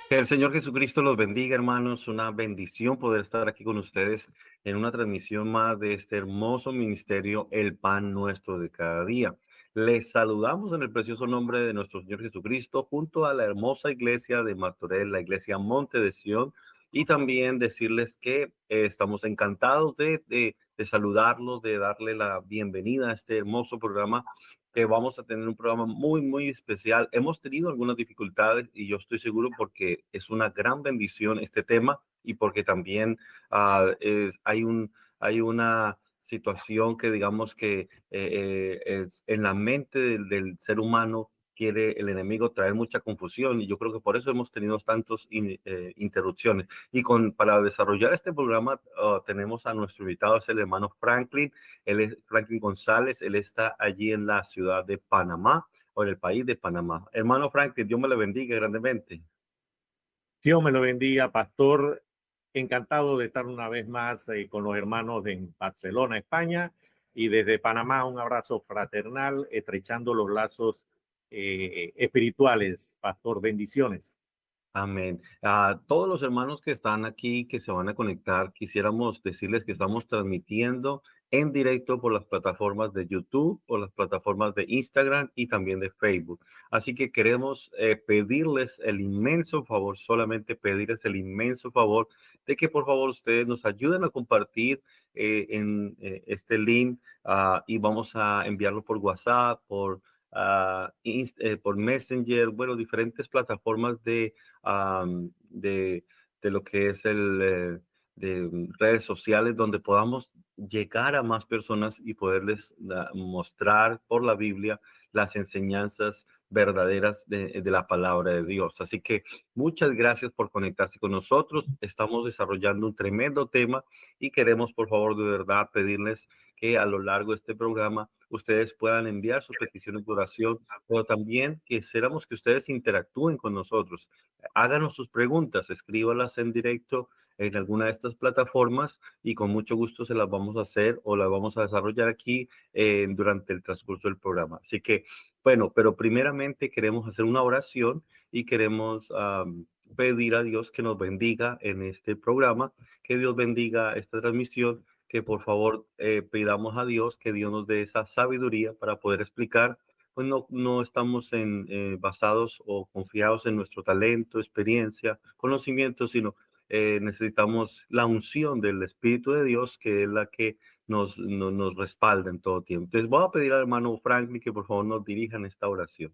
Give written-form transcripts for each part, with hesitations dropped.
Que el Señor Jesucristo los bendiga, hermanos. Una bendición poder estar aquí con ustedes en una transmisión más de este hermoso ministerio, el pan nuestro de cada día. Les saludamos en el precioso nombre de nuestro Señor Jesucristo, junto a la hermosa iglesia de Martorell, la iglesia Monte de Sión, y también decirles que estamos encantados de saludarlos, de darle la bienvenida a este hermoso programa, que vamos a tener un programa muy, muy especial. Hemos tenido algunas dificultades y yo estoy seguro porque es una gran bendición este tema y porque también hay una situación que digamos que es en la mente del ser humano quiere el enemigo traer mucha confusión y yo creo que por eso hemos tenido tantas interrupciones. Para desarrollar este programa tenemos a nuestro invitado, es el hermano Franklin. Él es Franklin González, él está allí en la ciudad de Panamá o en el país de Panamá. Hermano Franklin, Dios me le bendiga grandemente. Dios me lo bendiga, pastor. Encantado de estar una vez más con los hermanos en Barcelona, España, y desde Panamá un abrazo fraternal, estrechando los lazos espirituales. Pastor, bendiciones. Amén. A todos los hermanos que están aquí, que se van a conectar, quisiéramos decirles que estamos transmitiendo en directo por las plataformas de YouTube, por las plataformas de Instagram y también de Facebook. Así que queremos pedirles el inmenso favor, solamente pedirles el inmenso favor de que por favor ustedes nos ayuden a compartir este link y vamos a enviarlo por WhatsApp, por Messenger, bueno, diferentes plataformas de, de lo que es de redes sociales donde podamos llegar a más personas y poderles mostrar por la Biblia las enseñanzas verdaderas de la palabra de Dios. Así que muchas gracias por conectarse con nosotros. Estamos desarrollando un tremendo tema y queremos, por favor, de verdad pedirles que a lo largo de este programa ustedes puedan enviar sus peticiones de oración, pero también quisiéramos que ustedes interactúen con nosotros. Háganos sus preguntas, escríbalas en directo en alguna de estas plataformas y con mucho gusto se las vamos a hacer o las vamos a desarrollar aquí durante el transcurso del programa. Así que, bueno, pero primeramente queremos hacer una oración y queremos pedir a Dios que nos bendiga en este programa, que Dios bendiga esta transmisión, que por favor pidamos a Dios que Dios nos dé esa sabiduría para poder explicar, pues no estamos basados o confiados en nuestro talento, experiencia, conocimiento, sino necesitamos la unción del Espíritu de Dios, que es la que nos respalda en todo tiempo. Entonces voy a pedir al hermano Franklin que por favor nos dirija en esta oración.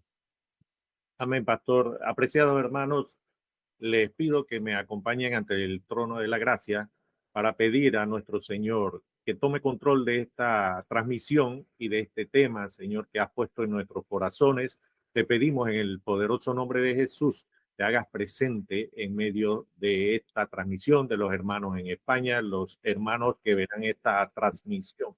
Amén, pastor. Apreciados hermanos, les pido que me acompañen ante el trono de la gracia para pedir a nuestro Señor que tome control de esta transmisión y de este tema, Señor, que has puesto en nuestros corazones. Te pedimos en el poderoso nombre de Jesús, te hagas presente en medio de esta transmisión de los hermanos en España, los hermanos que verán esta transmisión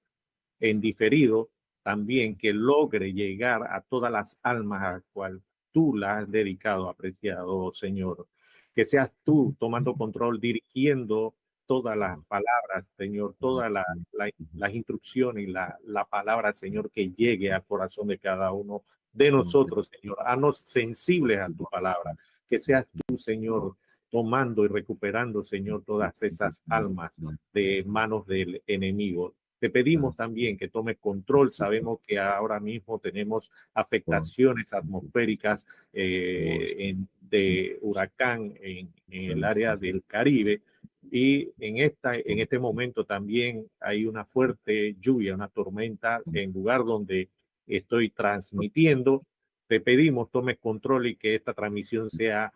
en diferido, también que logre llegar a todas las almas a cual tú la has dedicado, apreciado Señor. Que seas tú tomando control, dirigiendo todas las palabras, Señor, todas las instrucciones y la palabra, Señor, que llegue al corazón de cada uno de nosotros, Señor. Haznos sensibles a tu palabra. Que seas tú, Señor, tomando y recuperando, Señor, todas esas almas de manos del enemigo. Te pedimos también que tome control. Sabemos que ahora mismo tenemos afectaciones atmosféricas de huracán en el área del Caribe y en este momento también hay una fuerte lluvia, una tormenta en lugar donde estoy transmitiendo. Te pedimos tome control y que esta transmisión sea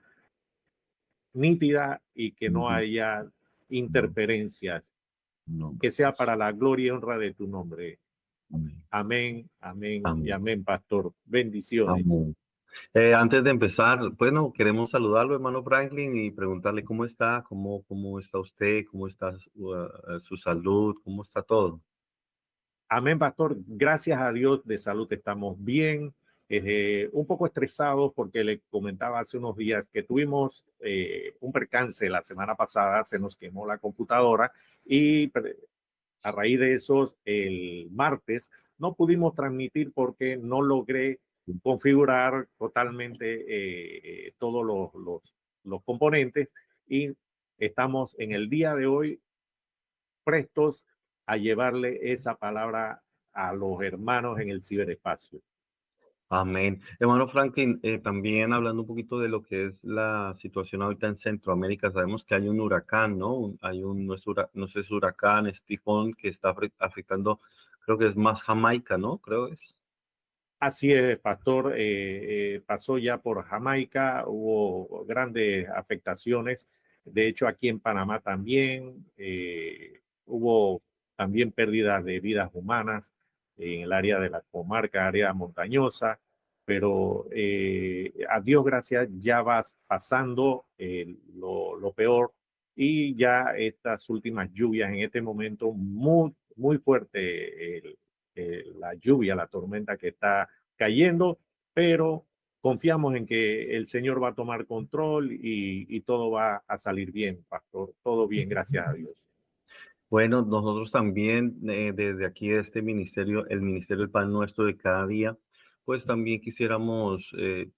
nítida y que no haya interferencias, que sea para la gloria y honra de tu nombre. Amén, amén y Amén. amén, pastor. Bendiciones. Amén. Antes de empezar, bueno, queremos saludarlo, hermano Franklin, y preguntarle cómo está usted, cómo está su salud, cómo está todo. Amén, pastor. Gracias a Dios de salud estamos bien. Un poco estresados porque le comentaba hace unos días que tuvimos un percance la semana pasada, se nos quemó la computadora y a raíz de eso el martes no pudimos transmitir porque no logré configurar totalmente todos los componentes y estamos en el día de hoy prestos a llevarle esa palabra a los hermanos en el ciberespacio. Amén. Hermano Franklin, también hablando un poquito de lo que es la situación ahorita en Centroamérica, sabemos que hay un huracán, ¿no? Hay un, no sé, es huracán, es tifón que está afectando, creo que es más Jamaica, ¿no? Creo es. Así es, pastor, pasó ya por Jamaica, hubo grandes afectaciones. De hecho, aquí en Panamá también hubo también pérdidas de vidas humanas en el área de la comarca, área montañosa, pero a Dios gracias ya va pasando lo peor y ya estas últimas lluvias en este momento muy fuerte la lluvia, la tormenta que está cayendo, pero confiamos en que el Señor va a tomar control y todo va a salir bien, pastor. Todo bien, gracias a Dios. Bueno, nosotros también desde aquí de este ministerio, el Ministerio del Pan Nuestro de cada día, pues también quisiéramos,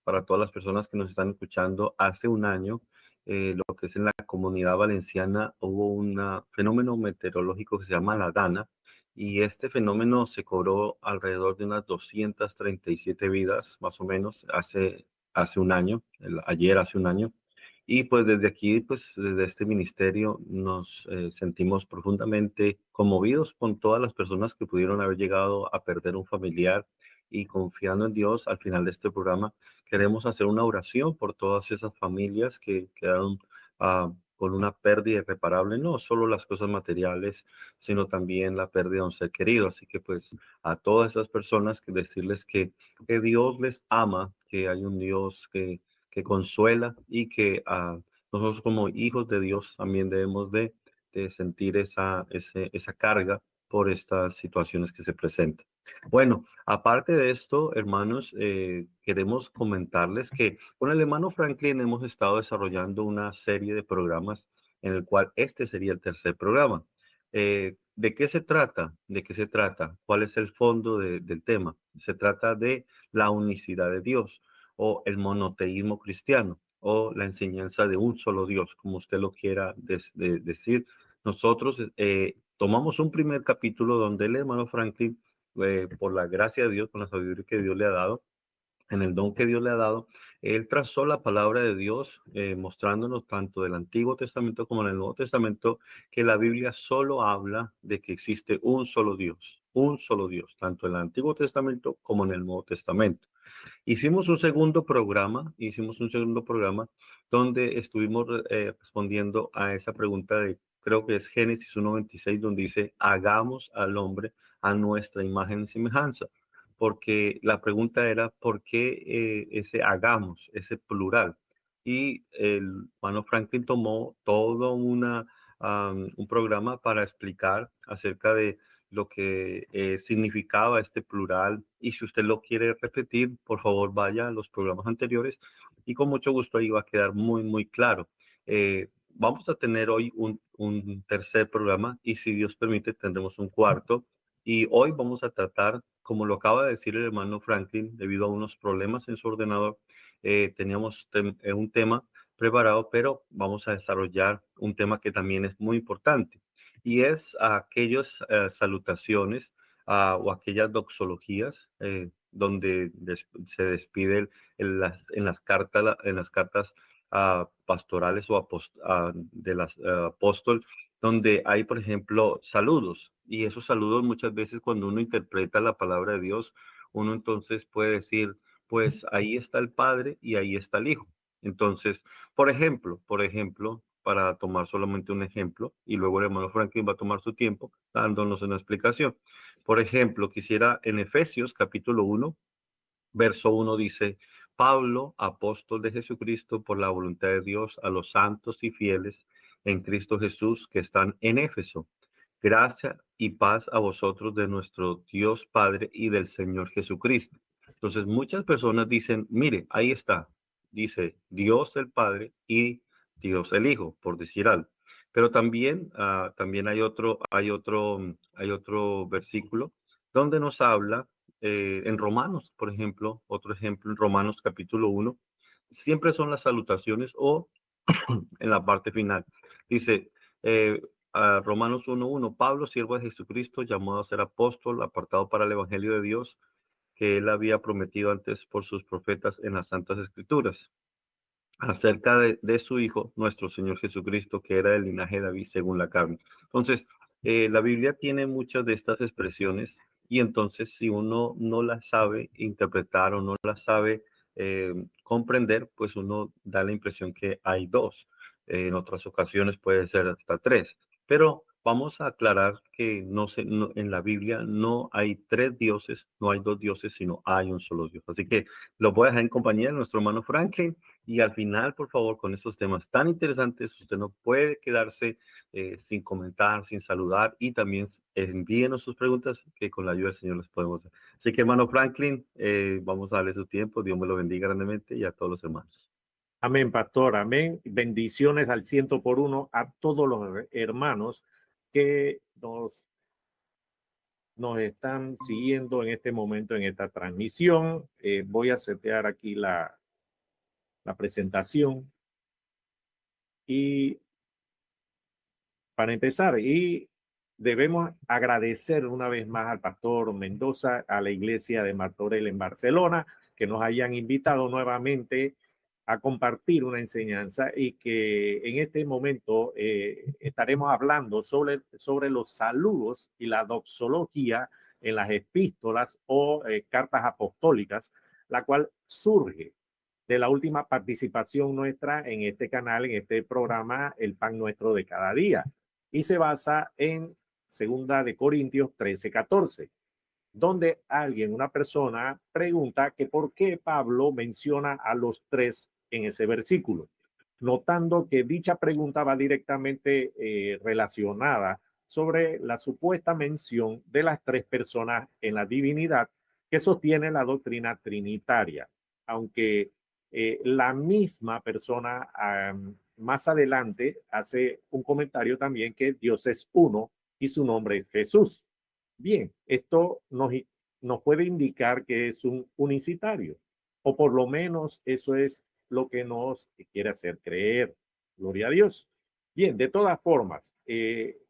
para todas las personas que nos están escuchando, hace un año, lo que es en la Comunidad Valenciana, hubo un fenómeno meteorológico que se llama la Dana, y este fenómeno se cobró alrededor de unas 237 vidas, más o menos, hace un año, ayer hace un año. Y pues desde aquí, pues desde este ministerio nos sentimos profundamente conmovidos con todas las personas que pudieron haber llegado a perder un familiar y confiando en Dios al final de este programa, queremos hacer una oración por todas esas familias que quedaron con una pérdida irreparable, no solo las cosas materiales, sino también la pérdida de un ser querido. Así que pues a todas esas personas que decirles que Dios les ama, que hay un Dios que consuela y que nosotros como hijos de Dios también debemos de sentir esa carga por estas situaciones que se presentan. Bueno, aparte de esto, hermanos, queremos comentarles que con el hermano Franklin hemos estado desarrollando una serie de programas en el cual este sería el tercer programa. ¿De qué se trata? ¿De qué se trata? ¿Cuál es el fondo del tema? Se trata de la unicidad de Dios o el monoteísmo cristiano o la enseñanza de un solo Dios, como usted lo quiera decir. Nosotros tomamos un primer capítulo donde el hermano Franklin, por la gracia de Dios, con la sabiduría que Dios le ha dado, en el don que Dios le ha dado, él trazó la palabra de Dios, mostrándonos tanto del Antiguo Testamento como del Nuevo Testamento, que la Biblia solo habla de que existe un solo Dios, tanto en el Antiguo Testamento como en el Nuevo Testamento. Hicimos un segundo programa donde estuvimos respondiendo a esa pregunta de, creo que es Génesis 1:26, donde dice, hagamos al hombre a nuestra imagen y semejanza. Porque la pregunta era, ¿por qué ese hagamos, ese plural? Y el hermano Franklin tomó todo un programa para explicar acerca de lo que significaba este plural. Y si usted lo quiere repetir, por favor vaya a los programas anteriores y con mucho gusto ahí va a quedar muy claro. Vamos a tener hoy un tercer programa y si Dios permite tendremos un cuarto. Y hoy vamos a tratar, como lo acaba de decir el hermano Franklin, debido a unos problemas en su ordenador, teníamos un tema preparado, pero vamos a desarrollar un tema que también es muy importante y es aquellas salutaciones o aquellas doxologías donde se despide en las cartas pastorales o de las apóstol, donde hay, por ejemplo, saludos. Y esos saludos muchas veces cuando uno interpreta la palabra de Dios, uno entonces puede decir, pues ahí está el Padre y ahí está el Hijo. Entonces, por ejemplo, para tomar solamente un ejemplo, y luego el hermano Franklin va a tomar su tiempo dándonos una explicación. Por ejemplo, quisiera en Efesios capítulo 1, verso 1 dice, Pablo, apóstol de Jesucristo, por la voluntad de Dios, a los santos y fieles en Cristo Jesús que están en Éfeso. Gracia y paz a vosotros de nuestro Dios Padre y del Señor Jesucristo. Entonces, muchas personas dicen, mire, ahí está, dice Dios el Padre y Dios el Hijo, por decir algo. Pero también hay otro versículo donde nos habla en Romanos, por ejemplo, otro ejemplo en Romanos capítulo 1, siempre son las salutaciones o en la parte final. Dice, Romanos 1:1, Pablo, siervo de Jesucristo, llamado a ser apóstol, apartado para el evangelio de Dios, que él había prometido antes por sus profetas en las Santas Escrituras, acerca de su Hijo, nuestro Señor Jesucristo, que era del linaje de David según la carne. Entonces, la Biblia tiene muchas de estas expresiones y entonces si uno no las sabe interpretar o no las sabe comprender, pues uno da la impresión que hay dos. En otras ocasiones puede ser hasta tres. Pero vamos a aclarar que en la Biblia no hay tres dioses, no hay dos dioses, sino hay un solo Dios. Así que lo voy a dejar en compañía de nuestro hermano Franklin. Y al final, por favor, con estos temas tan interesantes, usted no puede quedarse sin comentar, sin saludar y también envíenos sus preguntas que con la ayuda del Señor les podemos hacer. Así que, hermano Franklin, vamos a darle su tiempo. Dios me lo bendiga grandemente y a todos los hermanos. Amén, pastor, amén. Bendiciones al 100 por 1 a todos los hermanos que nos están siguiendo en este momento en esta transmisión. Voy a setear aquí la presentación y para empezar, y debemos agradecer una vez más al pastor Mendoza, a la iglesia de Martorell en Barcelona, que nos hayan invitado nuevamente a compartir una enseñanza y que en este momento estaremos hablando sobre los saludos y la doxología en las epístolas o cartas apostólicas, la cual surge de la última participación nuestra en este canal, en este programa, El Pan Nuestro de Cada Día, y se basa en 2 Corintios 13:14, donde una persona, pregunta que por qué Pablo menciona a los tres en ese versículo, notando que dicha pregunta va directamente relacionada sobre la supuesta mención de las tres personas en la divinidad que sostiene la doctrina trinitaria, aunque la misma persona más adelante hace un comentario también que Dios es uno y su nombre es Jesús. Bien, esto nos puede indicar que es un unicitario, o por lo menos eso es lo que nos quiere hacer creer. Gloria a Dios. Bien, de todas formas,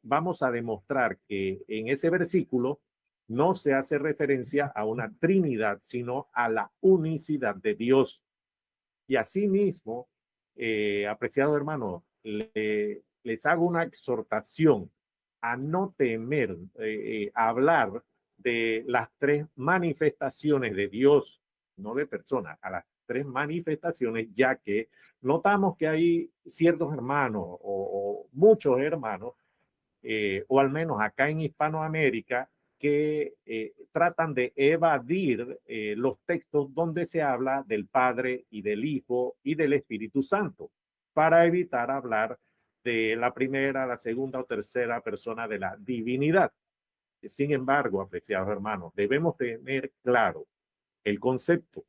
vamos a demostrar que en ese versículo no se hace referencia a una Trinidad, sino a la unicidad de Dios. Y asimismo, apreciado hermano, les hago una exhortación a no temer hablar de las tres manifestaciones de Dios, no de personas, a las tres manifestaciones, ya que notamos que hay ciertos hermanos o muchos hermanos, o al menos acá en Hispanoamérica, que tratan de evadir los textos donde se habla del Padre y del Hijo y del Espíritu Santo, para evitar hablar de la primera, la segunda o tercera persona de la divinidad. Sin embargo, apreciados hermanos, debemos tener claro el concepto,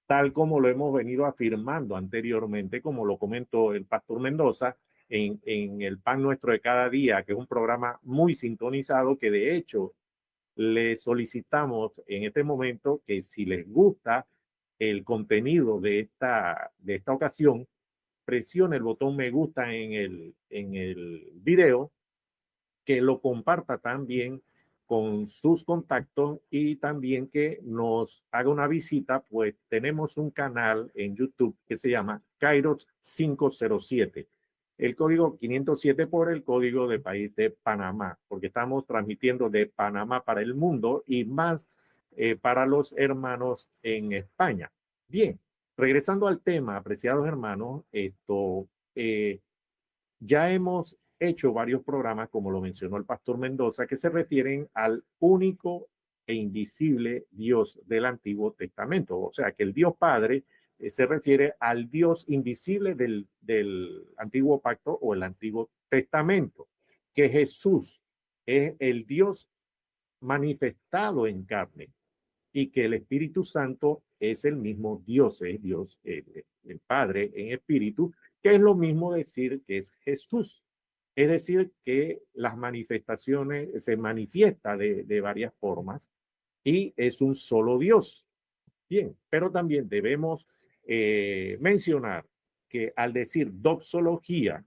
tal como lo hemos venido afirmando anteriormente, como lo comentó el pastor Mendoza, en el Pan Nuestro de Cada Día, que es un programa muy sintonizado, que de hecho le solicitamos en este momento que si les gusta el contenido de esta ocasión, presione el botón me gusta en el video, que lo comparta también con sus contactos y también que nos haga una visita, pues tenemos un canal en YouTube que se llama Kairos 507. El código 507 por el código de país de Panamá, porque estamos transmitiendo de Panamá para el mundo y más para los hermanos en España. Bien, regresando al tema, apreciados hermanos, ya hemos hecho varios programas, como lo mencionó el pastor Mendoza, que se refieren al único e invisible Dios del Antiguo Testamento. O sea, que el Dios Padre se refiere al Dios invisible del Antiguo Pacto o el Antiguo Testamento, que Jesús es el Dios manifestado en carne y que el Espíritu Santo es el mismo Dios, es Dios, el Padre en espíritu, que es lo mismo decir que es Jesús. Es decir, que las manifestaciones se manifiesta de varias formas y es un solo Dios. Bien, pero también debemos mencionar que al decir doxología,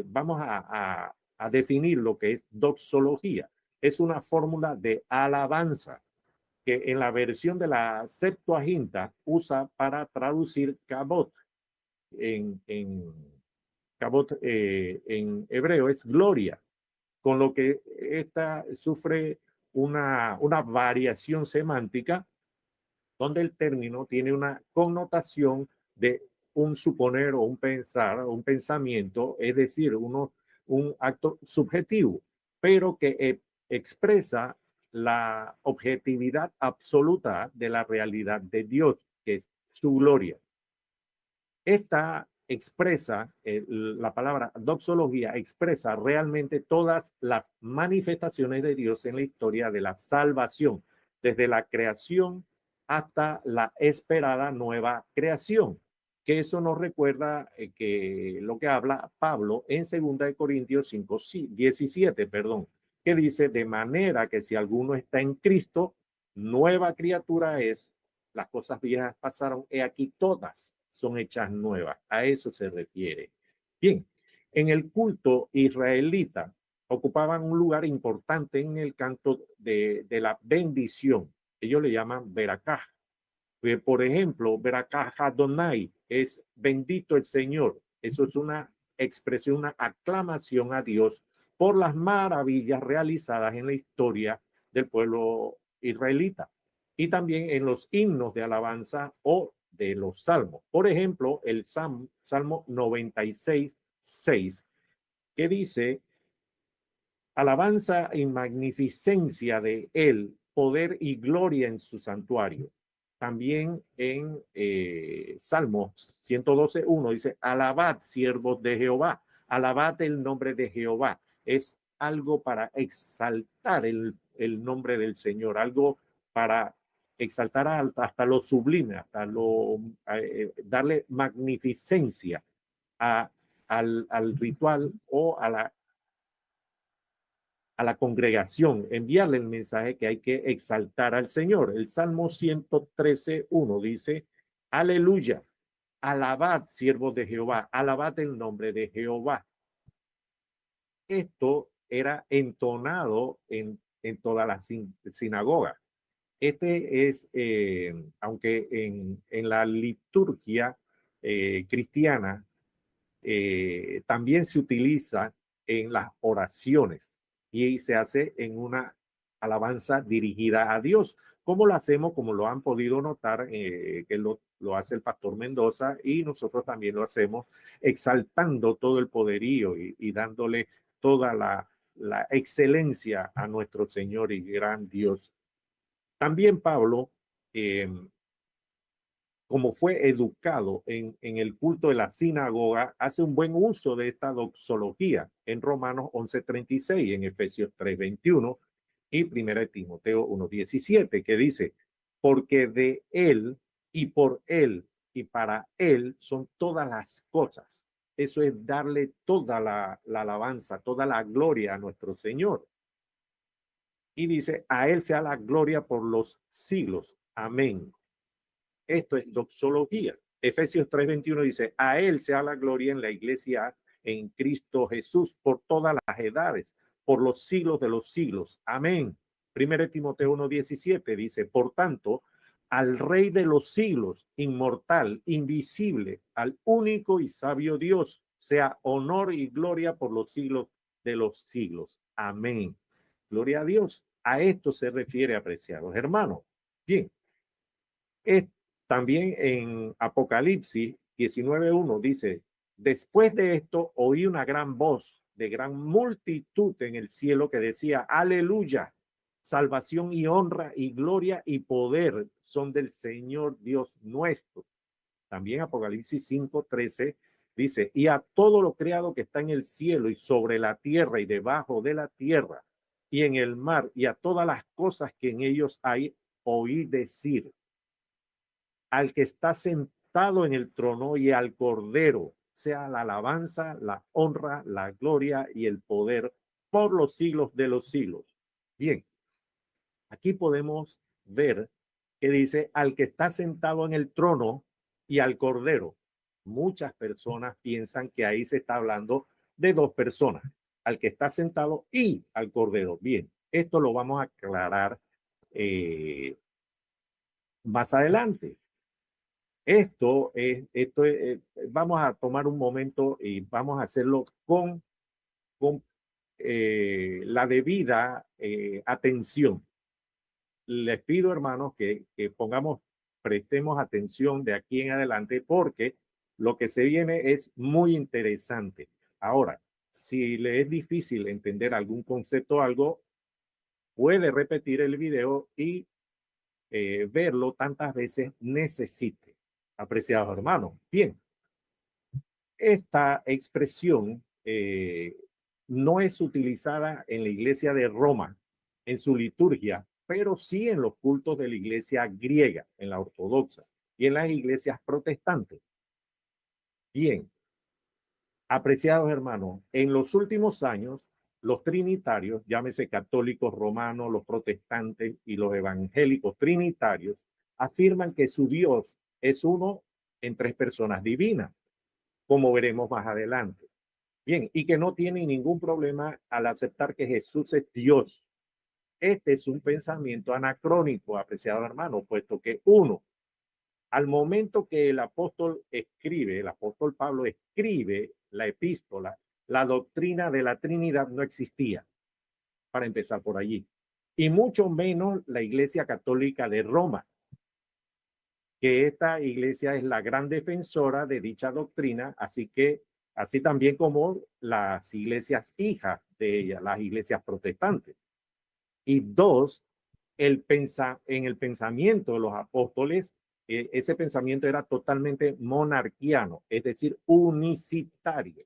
vamos a definir lo que es doxología. Es una fórmula de alabanza que en la versión de la Septuaginta usa para traducir kabot. Kabot en hebreo es gloria, con lo que esta sufre una variación semántica donde el término tiene una connotación de un suponer o un pensar o un pensamiento, es decir, un acto subjetivo, pero que expresa la objetividad absoluta de la realidad de Dios, que es su gloria. Esta expresa, la palabra doxología expresa realmente todas las manifestaciones de Dios en la historia de la salvación, desde la creación hasta la esperada nueva creación. Que eso nos recuerda que lo que habla Pablo en 2 Corintios 5, 17, perdón, que dice, de manera que si alguno está en Cristo, nueva criatura es, las cosas viejas pasaron, he aquí todas son hechas nuevas. A eso se refiere. Bien, en el culto israelita ocupaban un lugar importante en el canto de la bendición. Ellos le llaman Berakah. Por ejemplo, Berakah Adonai es bendito el Señor. Eso es una expresión, una aclamación a Dios por las maravillas realizadas en la historia del pueblo israelita y también en los himnos de alabanza o de los salmos. Por ejemplo, el Salmo 96, 6, que dice, alabanza y magnificencia de él, poder y gloria en su santuario. También en Salmo 112, 1 dice, alabad siervos de Jehová, alabad el nombre de Jehová. Es algo para exaltar el nombre del Señor, algo para exaltar hasta lo sublime, hasta darle magnificencia al ritual o a la congregación, enviarle el mensaje que hay que exaltar al Señor. El Salmo 113, 1 dice, aleluya, alabad siervos de Jehová, alabad el nombre de Jehová. Esto era entonado en toda la sinagoga. Este es, aunque en la liturgia cristiana también se utiliza en las oraciones y se hace en una alabanza dirigida a Dios, como lo hacemos, como lo han podido notar, que lo hace el pastor Mendoza y nosotros también lo hacemos exaltando todo el poderío y dándole toda la excelencia a nuestro Señor y gran Dios. También Pablo, como fue educado en el culto de la sinagoga, hace un buen uso de esta doxología en Romanos 11:36, en Efesios 3:21 y 1 Timoteo 1:17, que dice, porque de él y por él y para él son todas las cosas. Eso es darle toda la alabanza, toda la gloria a nuestro Señor. Y dice, a él sea la gloria por los siglos. Amén. Esto es doxología. Efesios 3:21 dice, a él sea la gloria en la iglesia en Cristo Jesús por todas las edades, por los siglos de los siglos. Amén. 1 Timoteo 1:17 dice, por tanto, al Rey de los siglos, inmortal, invisible, al único y sabio Dios, sea honor y gloria por los siglos de los siglos. Amén. Gloria a Dios. A esto se refiere, apreciados hermanos. Bien, también en Apocalipsis 19:1 dice, después de esto oí una gran voz de gran multitud en el cielo que decía, aleluya, salvación y honra y gloria y poder son del Señor Dios nuestro. También Apocalipsis 5:13 dice, y a todo lo creado que está en el cielo y sobre la tierra y debajo de la tierra y en el mar y a todas las cosas que en ellos hay, oí decir, al que está sentado en el trono y al Cordero, sea la alabanza, la honra, la gloria y el poder por los siglos de los siglos. Bien, aquí podemos ver que dice al que está sentado en el trono y al Cordero. muchas personas piensan que ahí se está hablando de dos personas, al que está sentado y al Cordero. Bien, esto lo vamos a aclarar más adelante. Vamos a tomar un momento y vamos a hacerlo con la debida atención. Les pido, hermanos, que prestemos atención de aquí en adelante porque lo que se viene es muy interesante. Ahora, si le es difícil entender algún concepto o algo, puede repetir el video y verlo tantas veces necesite. Apreciados hermanos. Bien, esta expresión no es utilizada en la iglesia de Roma, en su liturgia, pero sí en los cultos de la iglesia griega, en la ortodoxa y en las iglesias protestantes. Bien, apreciados hermanos, en los últimos años, los trinitarios, llámese católicos romanos, los protestantes y los evangélicos trinitarios, afirman que su Dios es uno en tres personas divinas, como veremos más adelante. Bien, y que no tienen ningún problema al aceptar que Jesús es Dios. Este es un pensamiento anacrónico, apreciado hermano, puesto que uno, al momento que el apóstol Pablo escribe la epístola, la doctrina de la Trinidad no existía, para empezar por allí. Y mucho menos la Iglesia Católica de Roma, que esta iglesia es la gran defensora de dicha doctrina, así también como las iglesias hijas de ella, las iglesias protestantes. Y dos, en el pensamiento de los apóstoles, ese pensamiento era totalmente monarquiano, es decir, unicitario.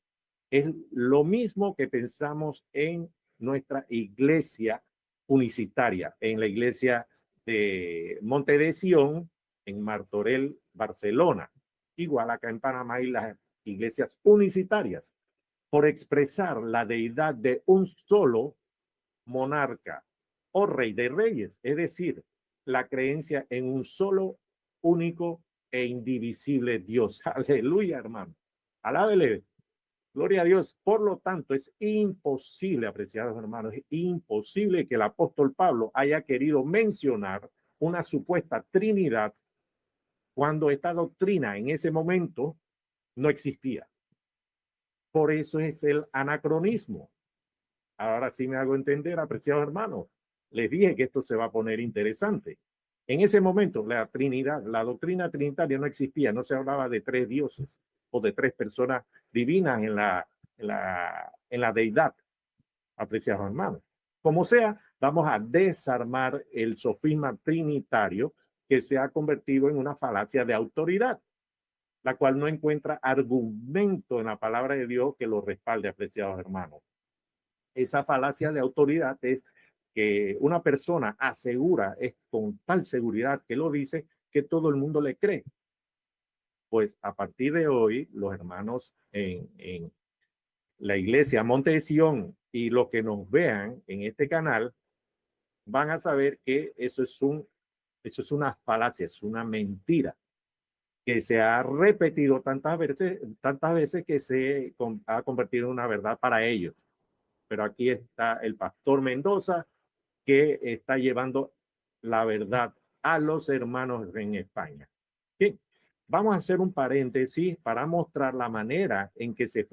Es lo mismo que pensamos en nuestra iglesia unicitaria, en la iglesia de Monte de Sion, en Martorell, Barcelona. Igual acá en Panamá y las iglesias unicitarias, por expresar la deidad de un solo monarca o rey de reyes, es decir, la creencia en un solo, único e indivisible Dios. Aleluya, hermano. Alábele. Gloria a Dios. Por lo tanto, es imposible, apreciados hermanos, es imposible que el apóstol Pablo haya querido mencionar una supuesta Trinidad cuando esta doctrina en ese momento no existía. Por eso es el anacronismo. Ahora sí me hago entender, apreciados hermanos. Les dije que esto se va a poner interesante. En ese momento, la Trinidad, la doctrina trinitaria no existía, no se hablaba de tres dioses o de tres personas divinas en la deidad, apreciados hermanos. Como sea, vamos a desarmar el sofisma trinitario que se ha convertido en una falacia de autoridad, la cual no encuentra argumento en la palabra de Dios que lo respalde, apreciados hermanos. Esa falacia de autoridad es que una persona asegura, es con tal seguridad que lo dice, que todo el mundo le cree. Pues a partir de hoy, los hermanos en la iglesia Monte de Sion y los que nos vean en este canal van a saber que eso es una falacia, es una mentira que se ha repetido tantas veces que se ha convertido en una verdad para ellos. Pero aquí está el pastor Mendoza que está llevando la verdad a los hermanos en España. Bien, vamos a hacer un paréntesis para mostrar la manera en que se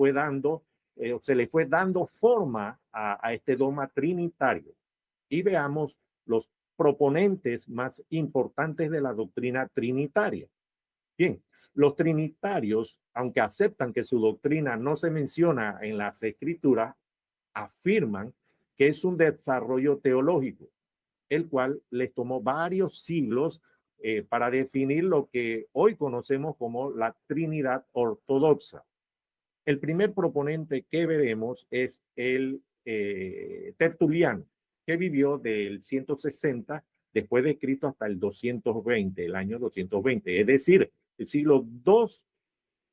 le fue dando forma a este dogma trinitario y veamos los proponentes más importantes de la doctrina trinitaria. Bien, los trinitarios, aunque aceptan que su doctrina no se menciona en las escrituras, afirman que es un desarrollo teológico, el cual les tomó varios siglos para definir lo que hoy conocemos como la Trinidad ortodoxa. El primer proponente que veremos es el Tertuliano, que vivió del 160 después de Cristo hasta el 220, el año 220, es decir, el siglo II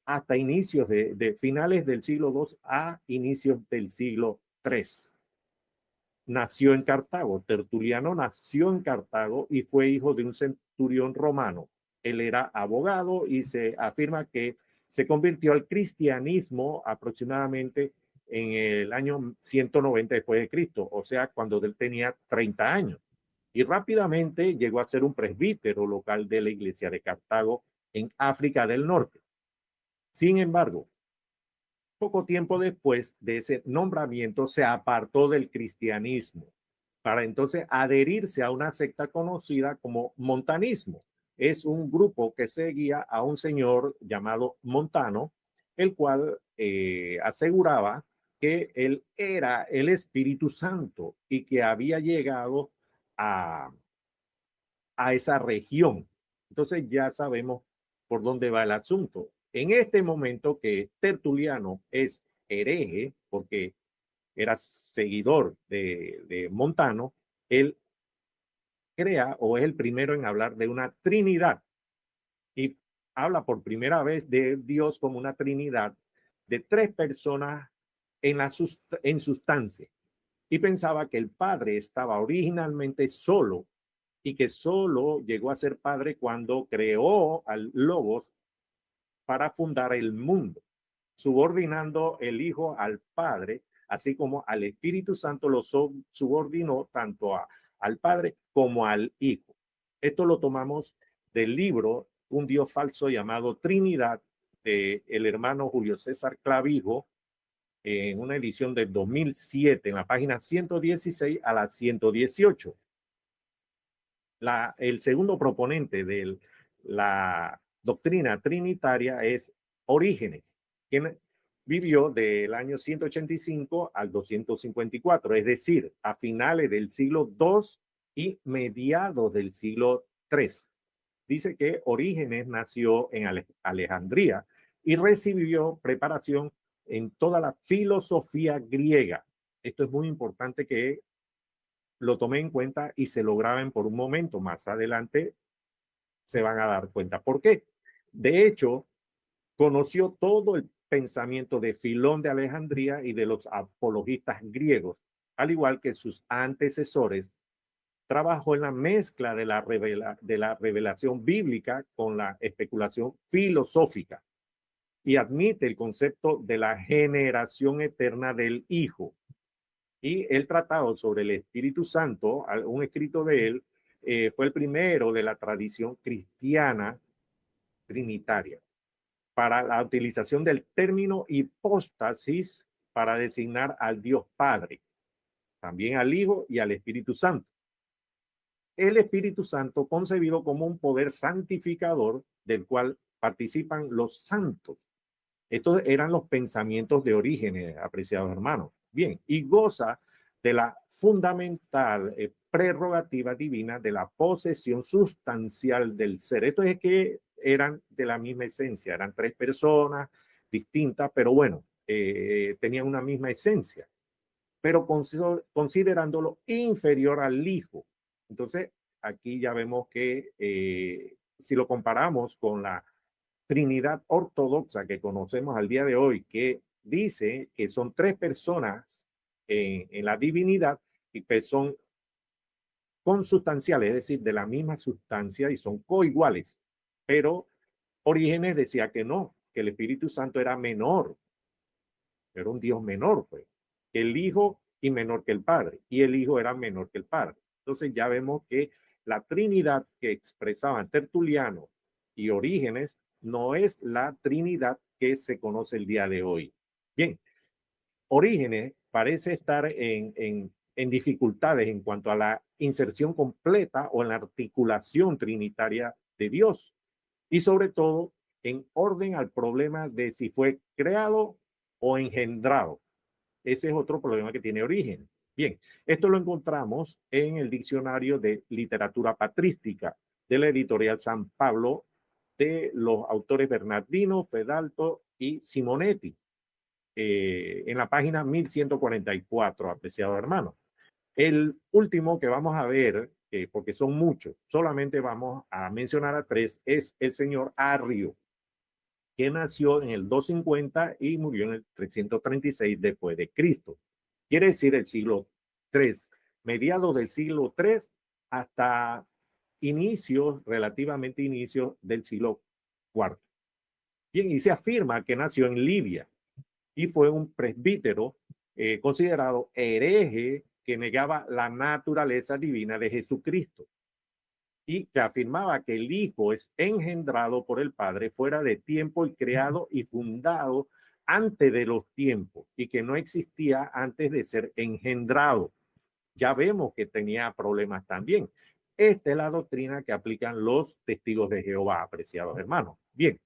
hasta inicios de finales del siglo II a inicios del siglo III. Nació en Cartago. Tertuliano nació en Cartago y fue hijo de un centurión romano. Él era abogado y se afirma que se convirtió al cristianismo aproximadamente en el año 190 después de Cristo, o sea, cuando él tenía 30 años. Y rápidamente llegó a ser un presbítero local de la iglesia de Cartago en África del Norte. Sin embargo, poco tiempo después de ese nombramiento se apartó del cristianismo para entonces adherirse a una secta conocida como montanismo. Es un grupo que seguía a un señor llamado Montano, el cual aseguraba que él era el Espíritu Santo y que había llegado a, a esa región. Entonces ya sabemos por dónde va el asunto. En este momento que Tertuliano es hereje, porque era seguidor de Montano, él crea o es el primero en hablar de una Trinidad y habla por primera vez de Dios como una Trinidad de tres personas en sustancia. Y pensaba que el Padre estaba originalmente solo y que solo llegó a ser Padre cuando creó al Logos para fundar el mundo, subordinando el Hijo al Padre, así como al Espíritu Santo lo subordinó tanto al Padre como al Hijo. Esto lo tomamos del libro Un Dios Falso llamado Trinidad, de el hermano Julio César Clavijo, en una edición del 2007, en la página 116 a la 118. El segundo proponente de la doctrina trinitaria es Orígenes, quien vivió del año 185 al 254, es decir, a finales del siglo II y mediados del siglo III. Dice que Orígenes nació en Alejandría y recibió preparación en toda la filosofía griega. Esto es muy importante que lo tomé en cuenta y se lo graben por un momento. Más adelante se van a dar cuenta por qué. De hecho, conoció todo el pensamiento de Filón de Alejandría y de los apologistas griegos, al igual que sus antecesores. Trabajó en la mezcla de la revelación bíblica con la especulación filosófica y admite el concepto de la generación eterna del Hijo. Y el tratado sobre el Espíritu Santo, un escrito de él, fue el primero de la tradición cristiana trinitaria para la utilización del término hipóstasis para designar al Dios Padre, también al Hijo y al Espíritu Santo. El Espíritu Santo concebido como un poder santificador del cual participan los santos. Estos eran los pensamientos de Orígenes, apreciados hermanos. Bien, y goza de la fundamental prerrogativa divina de la posesión sustancial del ser. Esto es que eran de la misma esencia, eran tres personas distintas, pero bueno, tenían una misma esencia, pero considerándolo inferior al Hijo. Entonces, aquí ya vemos que si lo comparamos con la Trinidad ortodoxa que conocemos al día de hoy, que dice que son tres personas en la divinidad y que son consustanciales, es decir, de la misma sustancia y son coiguales. Pero Orígenes decía que no, que el Espíritu Santo era menor, era un Dios menor, pues, el Hijo y menor que el Padre, y el Hijo era menor que el Padre. Entonces ya vemos que la Trinidad que expresaban Tertuliano y Orígenes no es la Trinidad que se conoce el día de hoy. Bien, Orígenes parece estar en dificultades en cuanto a la inserción completa o en la articulación trinitaria de Dios y sobre todo en orden al problema de si fue creado o engendrado. Ese es otro problema que tiene Origen. Bien, esto lo encontramos en el diccionario de literatura patrística de la editorial San Pablo de los autores Bernardino, Fedalto y Simonetti, en la página 1144, apreciado hermano. El último que vamos a ver, porque son muchos, solamente vamos a mencionar a tres, es el señor Arrio, que nació en el 250 y murió en el 336 después de Cristo. Quiere decir el siglo III, mediados del siglo III hasta inicios, relativamente inicios del siglo IV. Bien, y se afirma que nació en Libia y fue un presbítero considerado hereje que negaba la naturaleza divina de Jesucristo y que afirmaba que el Hijo es engendrado por el Padre fuera de tiempo y creado y fundado antes de los tiempos y que no existía antes de ser engendrado. Ya vemos que tenía problemas también. Esta es la doctrina que aplican los testigos de Jehová, apreciados hermanos. Bien,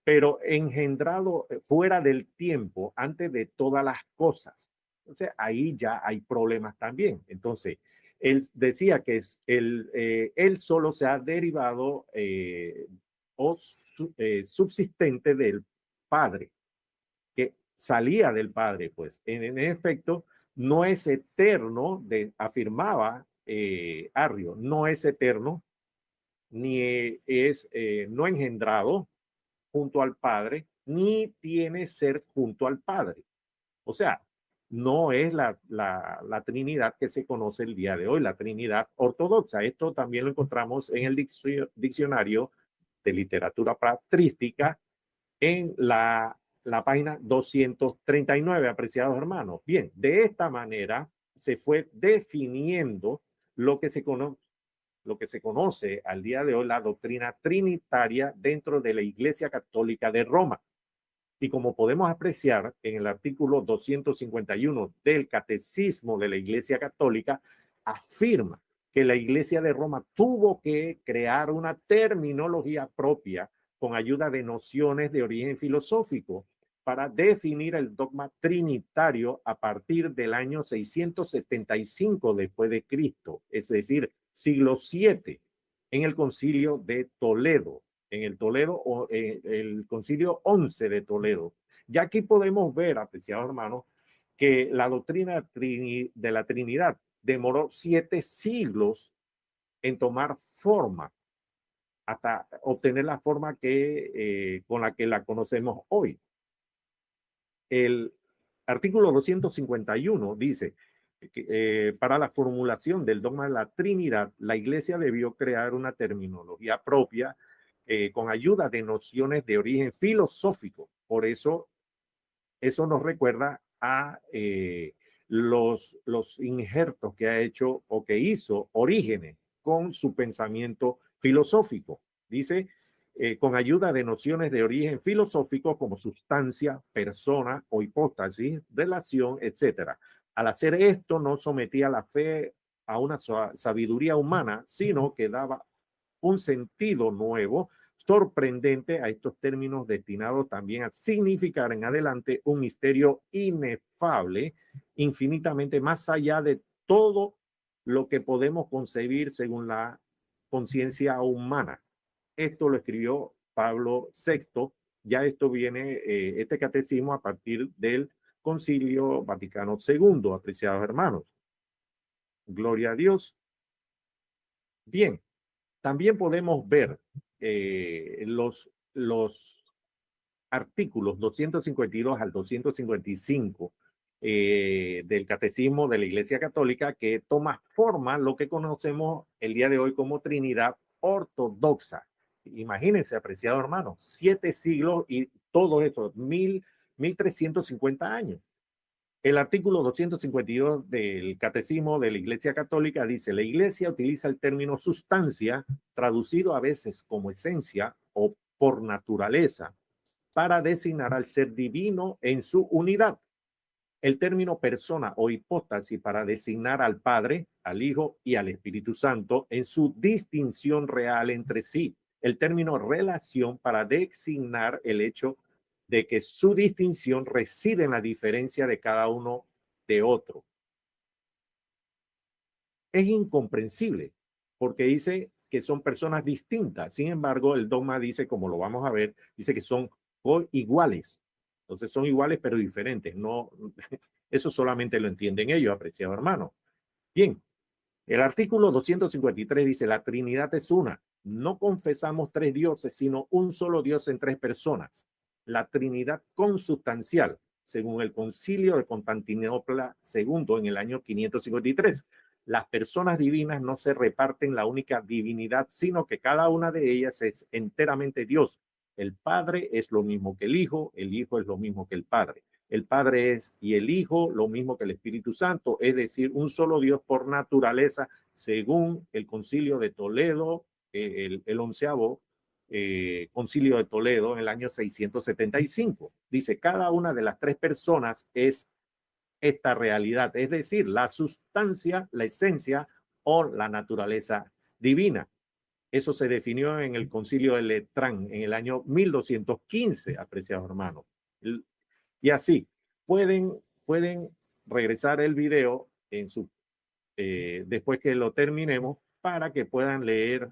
pero engendrado fuera del tiempo, antes de todas las cosas. Entonces, ahí ya hay problemas también. Entonces, él decía que él solo se ha derivado o subsistente del Padre, que salía del Padre, pues. En efecto, no es eterno, afirmaba Arrio, no es eterno, ni es no engendrado, junto al Padre, ni tiene ser junto al Padre. O sea, no es la Trinidad que se conoce el día de hoy, la Trinidad ortodoxa. Esto también lo encontramos en el diccionario de literatura patrística en la página 239, apreciados hermanos. Bien, de esta manera se fue definiendo lo que se conoce al día de hoy la doctrina trinitaria dentro de la Iglesia Católica de Roma. Y como podemos apreciar en el artículo 251 del Catecismo de la Iglesia Católica, afirma que la Iglesia de Roma tuvo que crear una terminología propia con ayuda de nociones de origen filosófico para definir el dogma trinitario a partir del año 675 después de Cristo, es decir, siglo VII, en el Concilio de Toledo, en el Toledo o el Concilio 11 de Toledo. Ya aquí podemos ver, apreciados hermanos, que la doctrina de la Trinidad demoró 7 siglos en tomar forma hasta obtener la forma con la que la conocemos hoy. El artículo 251 dice que para la formulación del dogma de la Trinidad, la Iglesia debió crear una terminología propia con ayuda de nociones de origen filosófico. Por eso nos recuerda a los injertos que ha hecho o que hizo Orígenes con su pensamiento filosófico. Dice, con ayuda de nociones de origen filosófico como sustancia, persona o hipóstasis, relación, etc. Al hacer esto, no sometía la fe a una sabiduría humana, sino que daba un sentido nuevo, sorprendente a estos términos, destinados también a significar en adelante un misterio inefable, infinitamente más allá de todo lo que podemos concebir según la conciencia humana. Esto lo escribió Pablo VI. Ya esto viene, este catecismo, a partir del Concilio Vaticano II, apreciados hermanos. Gloria a Dios. Bien, también podemos ver los artículos 252 al 255 del Catecismo de la Iglesia Católica, que toma forma lo que conocemos el día de hoy como Trinidad ortodoxa. Imagínense, apreciado hermano, 7 siglos y todo esto, 1350 años. El artículo 252 del Catecismo de la Iglesia Católica dice: la Iglesia utiliza el término sustancia, traducido a veces como esencia o por naturaleza, para designar al ser divino en su unidad. El término persona o hipóstasis para designar al Padre, al Hijo y al Espíritu Santo en su distinción real entre sí. El término relación para designar el hecho de que su distinción reside en la diferencia de cada uno de otro. Es incomprensible porque dice que son personas distintas. Sin embargo, el dogma dice, como lo vamos a ver, dice que son iguales. Entonces son iguales pero diferentes. No, eso solamente lo entienden ellos, apreciado hermano. Bien, el artículo 253 dice: la Trinidad es una. No confesamos 3 dioses, sino un solo Dios en 3 personas. La Trinidad consubstancial, según el Concilio de Constantinopla II en el año 553. Las personas divinas no se reparten la única divinidad, sino que cada una de ellas es enteramente Dios. El Padre es lo mismo que el Hijo es lo mismo que el Padre. El Padre es y el Hijo lo mismo que el Espíritu Santo, es decir, un solo Dios por naturaleza, según el Concilio de Toledo, el 11º Concilio de Toledo en el año 675. Dice, cada una de las tres personas es esta realidad, es decir, la sustancia, la esencia o la naturaleza divina. Eso se definió en el Concilio de Letrán en el año 1215, apreciados hermanos. Y así, pueden regresar el video en su, después que lo terminemos para que puedan leer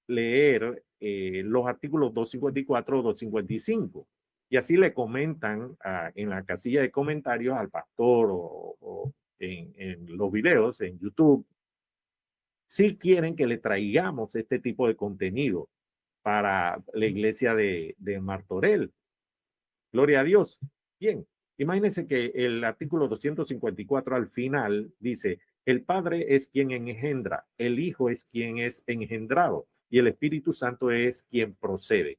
los artículos 254 o 255. Y así le comentan en la casilla de comentarios al pastor o en los videos en YouTube si quieren que le traigamos este tipo de contenido para la iglesia de Martorell. Gloria a Dios. Bien, imagínense que el artículo 254 al final dice, el Padre es quien engendra, el Hijo es quien es engendrado y el Espíritu Santo es quien procede.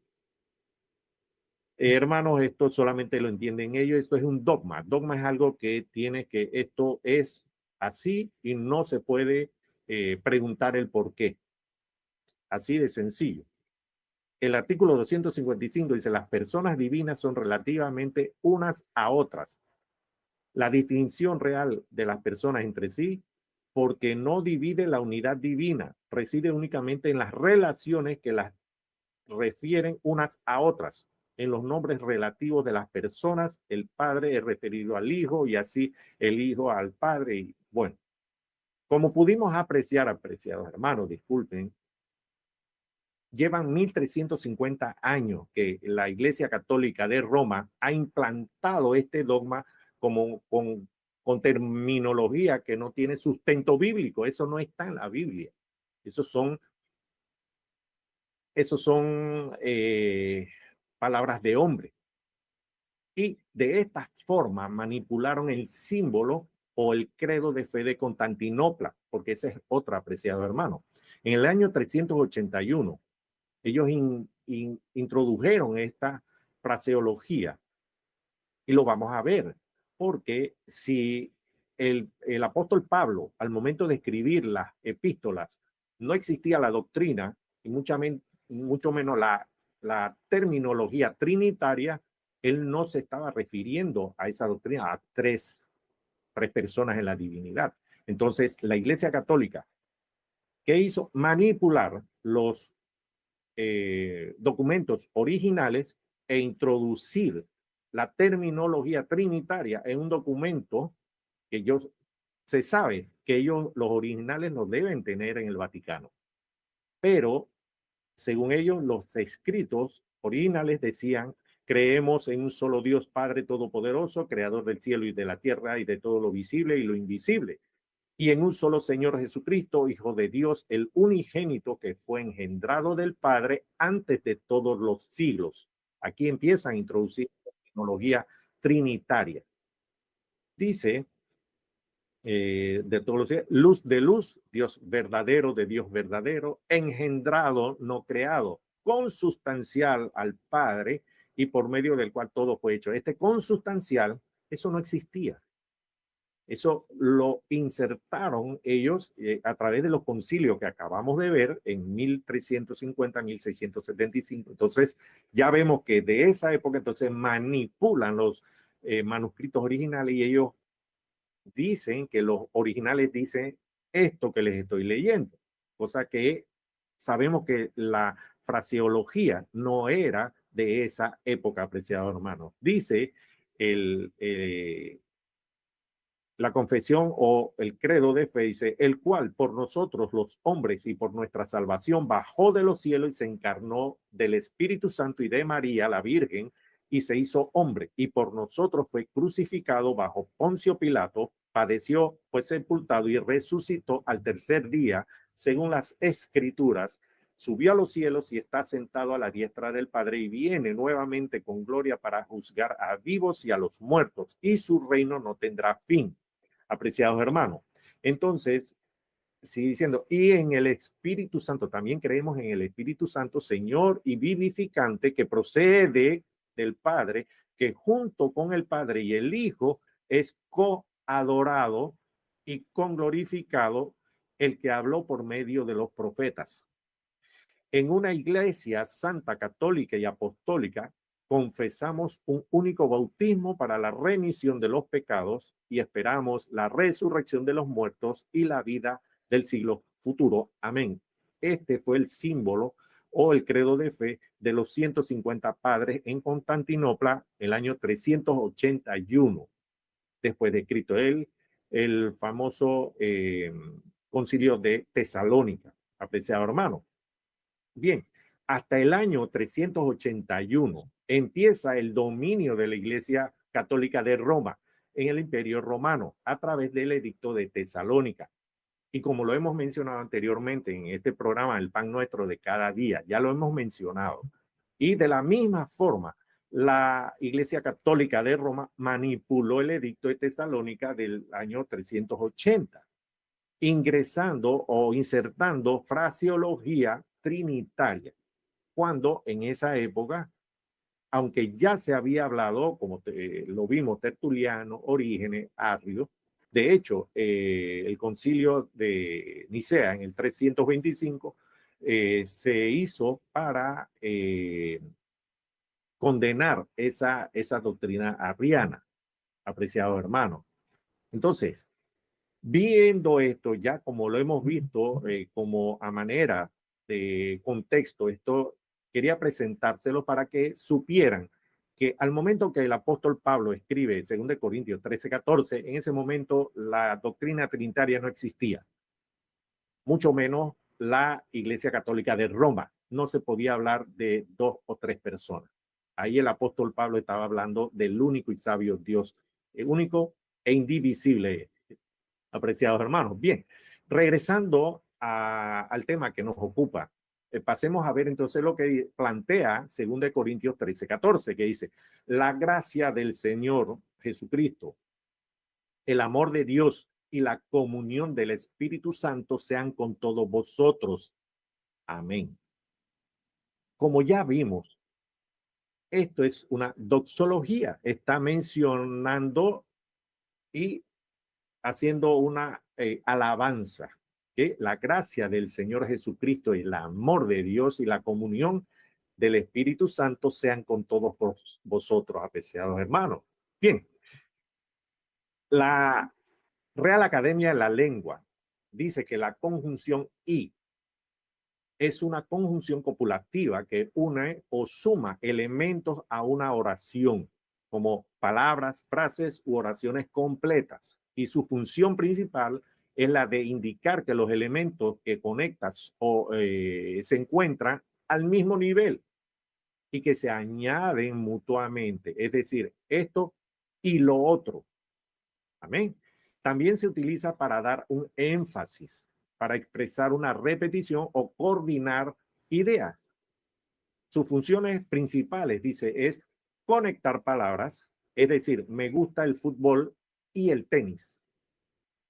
Hermanos, esto solamente lo entienden ellos, esto es un dogma. Dogma es algo que tiene que, esto es así y no se puede preguntar el por qué. Así de sencillo. El artículo 255 dice, las personas divinas son relativamente unas a otras. La distinción real de las personas entre sí, porque no divide la unidad divina, reside únicamente en las relaciones que las refieren unas a otras. En los nombres relativos de las personas, el Padre es referido al Hijo y así el Hijo al Padre. Y bueno, como pudimos apreciar, apreciados hermanos, disculpen, llevan 1350 años que la Iglesia Católica de Roma ha implantado este dogma como con terminología que no tiene sustento bíblico. Eso no está en la Biblia. Esos son palabras de hombre. Y de esta forma manipularon el símbolo o el credo de fe de Constantinopla, porque ese es otro apreciado hermano. En el año 381, ellos introdujeron esta fraseología y lo vamos a ver, porque si el apóstol Pablo, al momento de escribir las epístolas, no existía la doctrina y mucho menos la terminología trinitaria, él no se estaba refiriendo a esa doctrina, a tres personas en la divinidad. Entonces, la Iglesia Católica, ¿qué hizo? Manipular los documentos originales e introducir la terminología trinitaria en un documento que se sabe que ellos, los originales, no deben tener en el Vaticano. Pero, según ellos, los escritos originales decían, creemos en un solo Dios Padre Todopoderoso, creador del cielo y de la tierra y de todo lo visible y lo invisible, y en un solo Señor Jesucristo, Hijo de Dios, el unigénito que fue engendrado del Padre antes de todos los siglos. Aquí empiezan a introducir la tecnología trinitaria. Dice, de todos los siglos, luz de luz, Dios verdadero de Dios verdadero, engendrado, no creado, consustancial al Padre y por medio del cual todo fue hecho. Este consustancial, eso no existía. Eso lo insertaron ellos a través de los concilios que acabamos de ver en 1350, 1675. Entonces, ya vemos que de esa época, entonces manipulan los manuscritos originales y ellos dicen que los originales dicen esto que les estoy leyendo. Cosa que sabemos que la fraseología no era de esa época, apreciados hermanos. Dice la confesión o el credo de fe, dice, el cual por nosotros los hombres y por nuestra salvación bajó de los cielos y se encarnó del Espíritu Santo y de María, la Virgen, y se hizo hombre, y por nosotros fue crucificado bajo Poncio Pilato, padeció, fue sepultado y resucitó al tercer día, según las Escrituras, subió a los cielos y está sentado a la diestra del Padre y viene nuevamente con gloria para juzgar a vivos y a los muertos, y su reino no tendrá fin. Apreciados hermanos. Entonces, sigue diciendo, y en el Espíritu Santo, también creemos en el Espíritu Santo, Señor y vivificante, que procede del Padre, que junto con el Padre y el Hijo es coadorado y conglorificado el que habló por medio de los profetas. En una iglesia santa, católica y apostólica, confesamos un único bautismo para la remisión de los pecados y esperamos la resurrección de los muertos y la vida del siglo futuro. Amén. Este fue el símbolo o el credo de fe de los 150 padres en Constantinopla el año 381 después de Cristo, el famoso concilio de Tesalónica, apreciado hermano. Bien, hasta el año 381 empieza el dominio de la Iglesia Católica de Roma en el Imperio Romano a través del Edicto de Tesalónica. Y como lo hemos mencionado anteriormente en este programa, El Pan Nuestro de Cada Día, ya lo hemos mencionado. Y de la misma forma, la Iglesia Católica de Roma manipuló el Edicto de Tesalónica del año 380, ingresando o insertando fraseología trinitaria, cuando en esa época, aunque ya se había hablado, como lo vimos, Tertuliano, Orígenes, Arrio, de hecho, el concilio de Nicea en el 325 se hizo para condenar esa doctrina arriana, apreciado hermano. Entonces, viendo esto, ya como lo hemos visto, como a manera de contexto, esto quería presentárselo para que supieran que al momento que el apóstol Pablo escribe 2 Corintios 13:14, en ese momento la doctrina trinitaria no existía, mucho menos la Iglesia Católica de Roma. No se podía hablar de 2 o 3 personas. Ahí el apóstol Pablo estaba hablando del único y sabio Dios, el único e indivisible, apreciados hermanos. Bien, regresando al tema que nos ocupa, pasemos a ver entonces lo que plantea 2 Corintios 13:14, que dice, la gracia del Señor Jesucristo, el amor de Dios y la comunión del Espíritu Santo sean con todos vosotros. Amén. Como ya vimos, esto es una doxología, está mencionando y haciendo una alabanza, que la gracia del Señor Jesucristo y el amor de Dios y la comunión del Espíritu Santo sean con todos vosotros, apreciados hermanos. Bien, la Real Academia de la Lengua dice que la conjunción y es una conjunción copulativa que une o suma elementos a una oración, como palabras, frases u oraciones completas. Y su función principal es la de indicar que los elementos que conectas o se encuentran al mismo nivel y que se añaden mutuamente. Es decir, esto y lo otro. Amén. También se utiliza para dar un énfasis, para expresar una repetición o coordinar ideas. Sus funciones principales, dice, es conectar palabras, es decir, me gusta el fútbol y el tenis,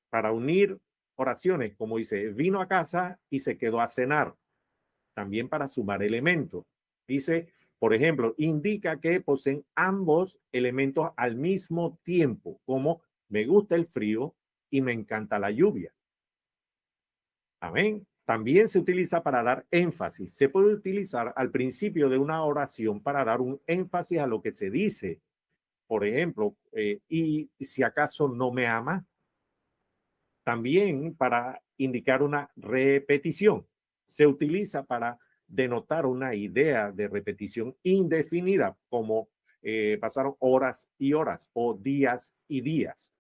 para unir oraciones, como dice, vino a casa y se quedó a cenar, también para sumar elementos. Dice, por ejemplo, indica que poseen ambos elementos al mismo tiempo, como me gusta el frío y me encanta la lluvia. Amén. También se utiliza para dar énfasis. Se puede utilizar al principio de una oración para dar un énfasis a lo que se dice. Por ejemplo, y si acaso no me ama. También para indicar una repetición. Se utiliza para denotar una idea de repetición indefinida, como pasaron horas y horas o días y días.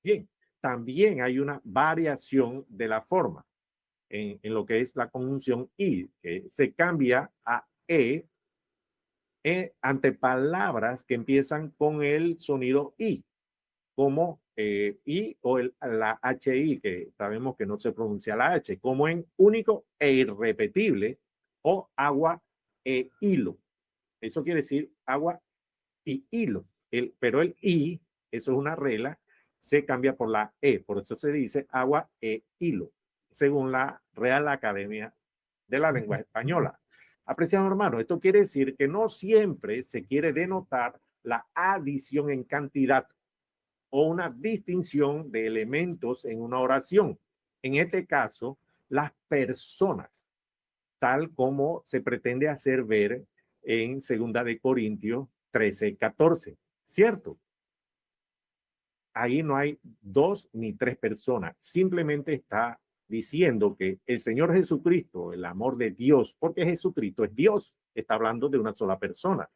Bien, también hay una variación de la forma en lo que es la conjunción y, que se cambia a ante palabras que empiezan con el sonido i, como i o la HI, que sabemos que no se pronuncia la H, como en único e irrepetible, o agua e hilo. Eso quiere decir agua y hilo. Pero el I, eso es una regla, se cambia por la E. Por eso se dice agua e hilo. según la Real Academia de la Lengua Española. Apreciado hermano, esto quiere decir que no siempre se quiere denotar la adición en cantidad o una distinción de elementos en una oración. En este caso, las personas, tal como se pretende hacer ver en 2 Corintios 13:14, ¿cierto? Ahí no hay dos ni tres personas, simplemente está diciendo que el Señor Jesucristo, el amor de Dios, porque Jesucristo es Dios, está hablando de una sola persona,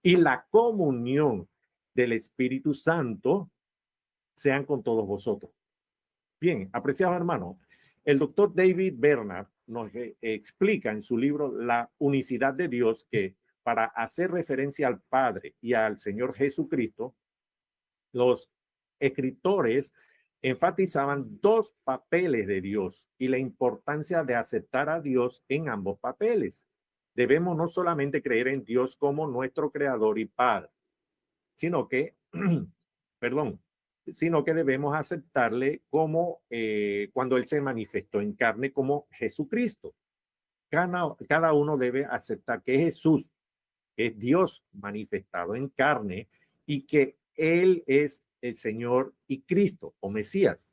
y la comunión del Espíritu Santo sean con todos vosotros. Bien, apreciados hermanos, el doctor David Bernard nos explica en su libro La unicidad de Dios que para hacer referencia al Padre y al Señor Jesucristo, los escritores enfatizaban dos papeles de Dios y la importancia de aceptar a Dios en ambos papeles. Debemos no solamente creer en Dios como nuestro creador y Padre, sino que, perdón, sino que debemos aceptarle como cuando Él se manifestó en carne como Jesucristo. Cada uno debe aceptar que Jesús es Dios manifestado en carne y que Él es el Señor y Cristo o Mesías.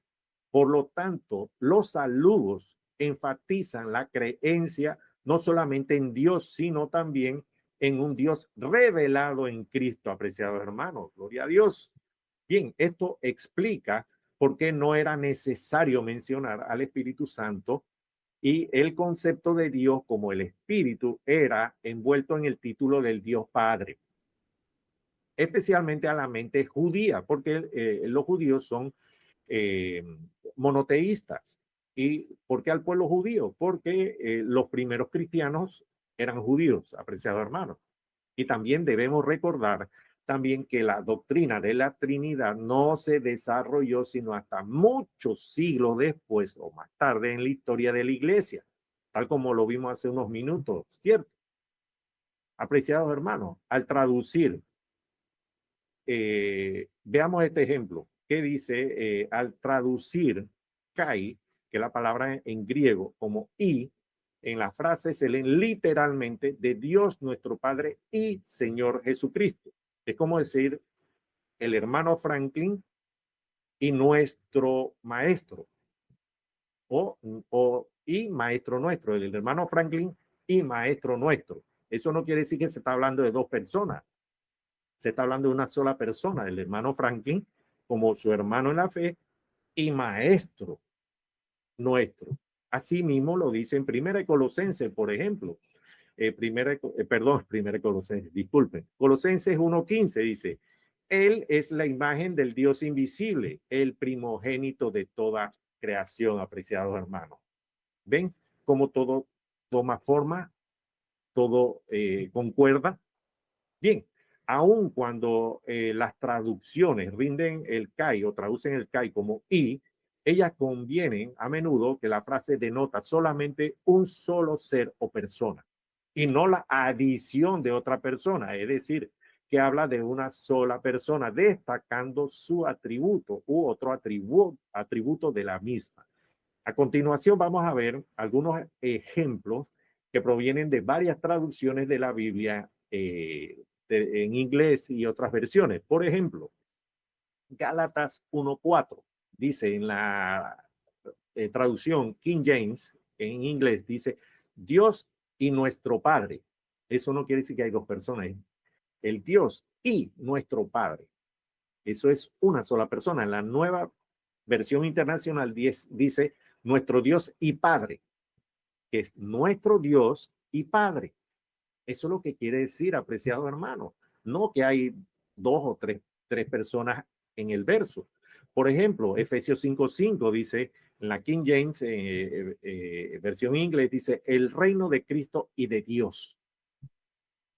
Por lo tanto, los saludos enfatizan la creencia no solamente en Dios, sino también en un Dios revelado en Cristo, apreciados hermanos. Gloria a Dios. Bien, esto explica por qué no era necesario mencionar al Espíritu Santo y el concepto de Dios como el Espíritu era envuelto en el título del Dios Padre, especialmente a la mente judía, porque los judíos son eh, monoteístas. ¿Y por qué al pueblo judío? Porque los primeros cristianos eran judíos, apreciados hermanos. Y también debemos recordar también que la doctrina de la Trinidad no se desarrolló sino hasta muchos siglos después o más tarde en la historia de la iglesia, tal como lo vimos hace unos minutos, ¿cierto? Apreciados hermanos, al traducir, veamos este ejemplo, que dice, al traducir kai, que la palabra en griego como y, en la frase se leen literalmente de Dios nuestro Padre y Señor Jesucristo. Es como decir el hermano Franklin y nuestro maestro, y maestro nuestro, el hermano Franklin y maestro nuestro. Eso no quiere decir que se está hablando de dos personas, se está hablando de una sola persona, el hermano Franklin como su hermano en la fe y maestro nuestro. Así mismo lo dice en Primera Colosenses, por ejemplo. Primera Colosenses, disculpen. Colosenses 1:15 dice, Él es la imagen del Dios invisible, el primogénito de toda creación, apreciados hermanos. ¿Ven cómo todo toma forma, todo concuerda? Bien, aun cuando las traducciones rinden el kai o traducen el kai como y, ellas convienen a menudo que la frase denota solamente un solo ser o persona y no la adición de otra persona, es decir, que habla de una sola persona, destacando su atributo u otro atributo de la misma. A continuación vamos a ver algunos ejemplos que provienen de varias traducciones de la Biblia en inglés y otras versiones. Por ejemplo, Gálatas 1:4 dice en la traducción King James, en inglés dice Dios y nuestro Padre. Eso no quiere decir que hay dos personas. El Dios y nuestro Padre. Eso es una sola persona. En la nueva versión internacional dice nuestro Dios y Padre, que es nuestro Dios y Padre. Eso es lo que quiere decir, apreciado hermano. No que hay dos o tres personas en el verso. Por ejemplo, Efesios 5:5 dice, en la King James, versión inglés, dice, el reino de Cristo y de Dios.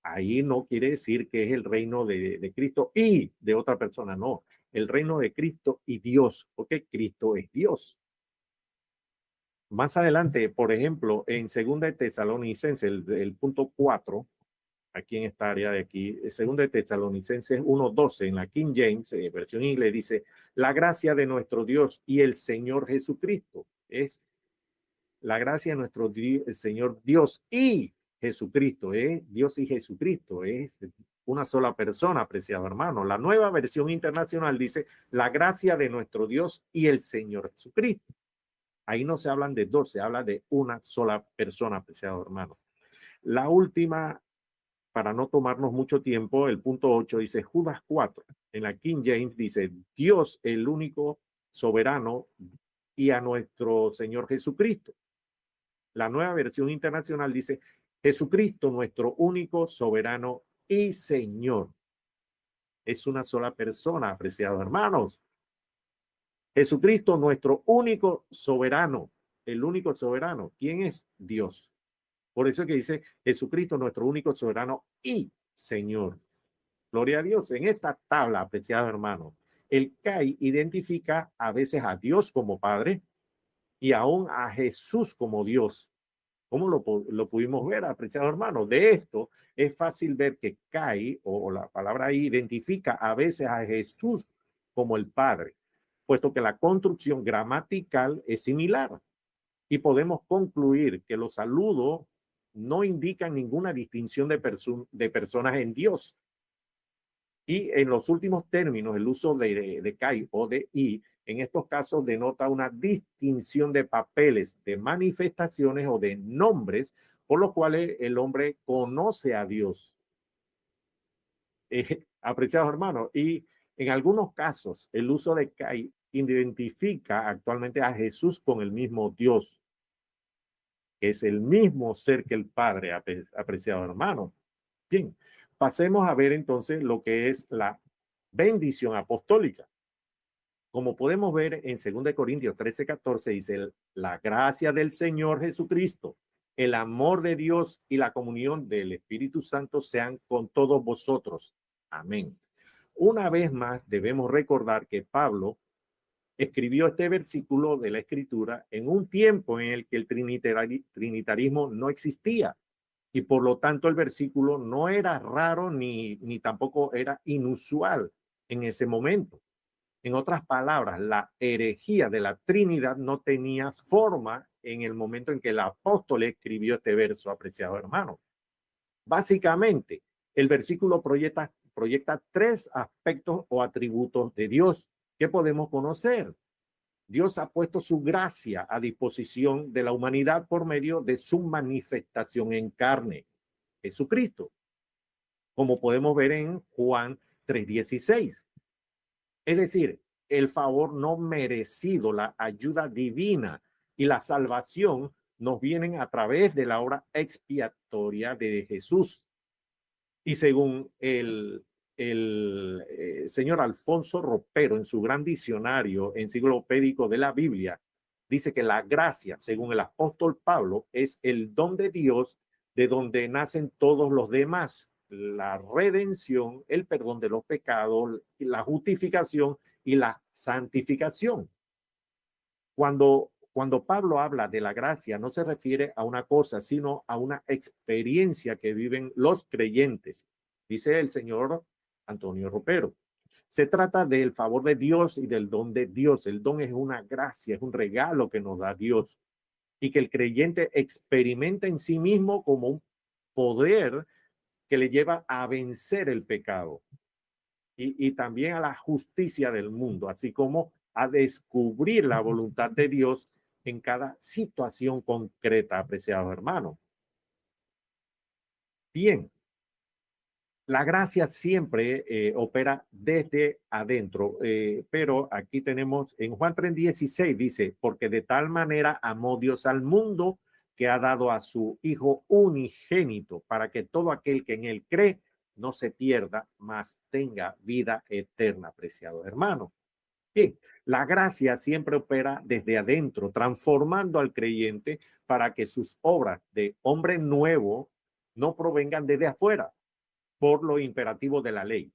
Ahí no quiere decir que es el reino de Cristo y de otra persona, no. El reino de Cristo y Dios, porque Cristo es Dios. Más adelante, por ejemplo, en 2 Tesalonicenses, el punto 4, aquí en esta área de aquí, 2 Tesalonicenses 1:12, en la King James, versión inglés, dice, la gracia de nuestro Dios y el Señor Jesucristo es la gracia de nuestro el Señor Dios y Jesucristo, Dios y Jesucristo, es una sola persona, apreciado hermano. La nueva versión internacional dice la gracia de nuestro Dios y el Señor Jesucristo. Ahí no se hablan de dos, se habla de una sola persona, apreciado hermano. La última, para no tomarnos mucho tiempo, el punto 8 dice Judas 4. En la King James dice Dios el único soberano y a nuestro Señor Jesucristo. La nueva versión internacional dice Jesucristo nuestro único soberano y Señor. Es una sola persona, apreciados hermanos. Jesucristo nuestro único soberano. El único soberano. ¿Quién es? Dios. Por eso es que dice Jesucristo nuestro único soberano y Señor. Gloria a Dios. En esta tabla, apreciados hermanos, el CAI identifica a veces a Dios como Padre y aún a Jesús como Dios. ¿Cómo lo pudimos ver, apreciados hermanos? De esto es fácil ver que CAI, o la palabra ahí, identifica a veces a Jesús como el Padre, puesto que la construcción gramatical es similar. Y podemos concluir que los saludos no indican ninguna distinción de personas en Dios. Y en los últimos términos, el uso de Kai o de I, en estos casos denota una distinción de papeles, de manifestaciones o de nombres por los cuales el hombre conoce a Dios. Apreciados hermanos, y en algunos casos el uso de Kai identifica actualmente a Jesús con el mismo Dios, que es el mismo ser que el Padre, apreciado hermano. Bien, pasemos a ver entonces lo que es la bendición apostólica. Como podemos ver en 2 Corintios 13:14 dice, la gracia del Señor Jesucristo, el amor de Dios y la comunión del Espíritu Santo sean con todos vosotros. Amén. Una vez más debemos recordar que Pablo escribió este versículo de la Escritura en un tiempo en el que el trinitarismo no existía. Y por lo tanto el versículo no era raro ni tampoco era inusual en ese momento. En otras palabras, la herejía de la Trinidad no tenía forma en el momento en que el apóstol escribió este verso, apreciado hermano. Básicamente, el versículo proyecta tres aspectos o atributos de Dios que podemos conocer. Dios ha puesto su gracia a disposición de la humanidad por medio de su manifestación en carne, Jesucristo, como podemos ver en Juan 3:16. Es decir, el favor no merecido, la ayuda divina y la salvación nos vienen a través de la obra expiatoria de Jesús. Y según el señor Alfonso Ropero, en su gran diccionario enciclopédico de la Biblia, dice que la gracia, según el apóstol Pablo, es el don de Dios de donde nacen todos los demás. La redención, el perdón de los pecados, la justificación y la santificación. Cuando Pablo habla de la gracia, no se refiere a una cosa, sino a una experiencia que viven los creyentes, dice el señor Antonio Ropero. Se trata del favor de Dios y del don de Dios. El don es una gracia, es un regalo que nos da Dios y que el creyente experimenta en sí mismo como un poder que le lleva a vencer el pecado y también a la justicia del mundo, así como a descubrir la voluntad de Dios en cada situación concreta, apreciados hermanos. Bien, la gracia siempre opera desde adentro, pero aquí tenemos en Juan 3:16 dice, porque de tal manera amó Dios al mundo que ha dado a su Hijo unigénito para que todo aquel que en él cree no se pierda, mas tenga vida eterna, apreciados hermanos. Bien, la gracia siempre opera desde adentro, transformando al creyente para que sus obras de hombre nuevo no provengan desde afuera por lo imperativo de la ley,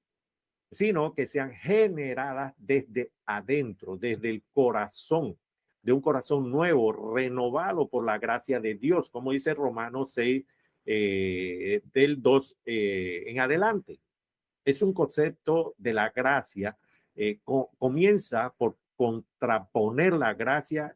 sino que sean generadas desde adentro, desde el corazón, de un corazón nuevo, renovado por la gracia de Dios, como dice Romanos 6, del 2 en adelante. Es un concepto de la gracia, comienza por contraponer la gracia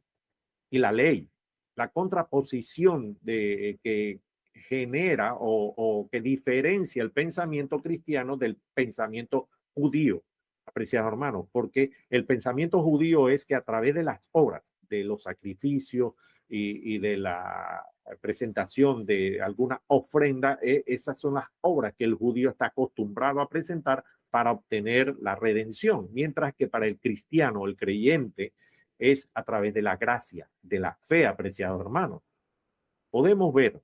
y la ley. la contraposición de, que genera o que diferencia el pensamiento cristiano del pensamiento judío, apreciados hermanos, porque el pensamiento judío es que a través de las obras, de los sacrificios y de la presentación de alguna ofrenda, esas son las obras que el judío está acostumbrado a presentar para obtener la redención, mientras que para el cristiano, el creyente, es a través de la gracia, de la fe, apreciados hermanos. Podemos ver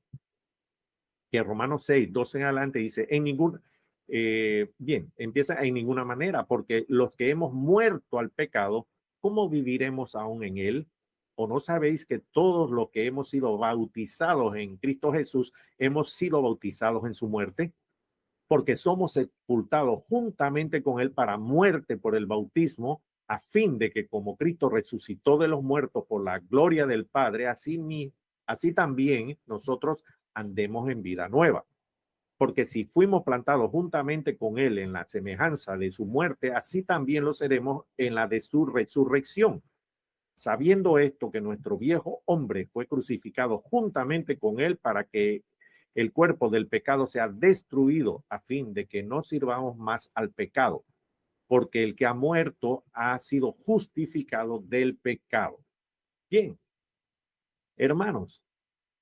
que Romanos 6, 12 en adelante dice, en ningún, bien, empieza en ninguna manera, porque los que hemos muerto al pecado, ¿cómo viviremos aún en él? ¿O no sabéis que todos los que hemos sido bautizados en Cristo Jesús, hemos sido bautizados en su muerte? Porque somos sepultados juntamente con él para muerte por el bautismo, a fin de que como Cristo resucitó de los muertos por la gloria del Padre, así también nosotros andemos en vida nueva. Porque si fuimos plantados juntamente con él en la semejanza de su muerte, así también lo seremos en la de su resurrección. Sabiendo esto, que nuestro viejo hombre fue crucificado juntamente con él para que el cuerpo del pecado sea destruido, a fin de que no sirvamos más al pecado, porque el que ha muerto ha sido justificado del pecado. Bien, hermanos,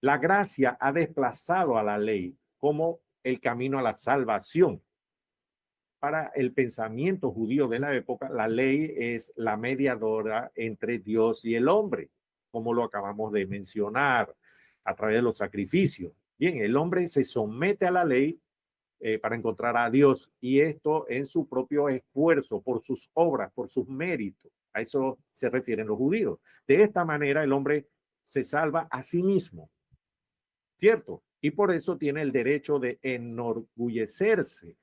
la gracia ha desplazado a la ley como el camino a la salvación. Para el pensamiento judío de la época, la ley es la mediadora entre Dios y el hombre, como lo acabamos de mencionar, a través de los sacrificios. Bien, el hombre se somete a la ley para encontrar a Dios, y esto en su propio esfuerzo, por sus obras, por sus méritos. A eso se refieren los judíos. De esta manera el hombre se salva a sí mismo, ¿cierto? Y por eso tiene el derecho de enorgullecerse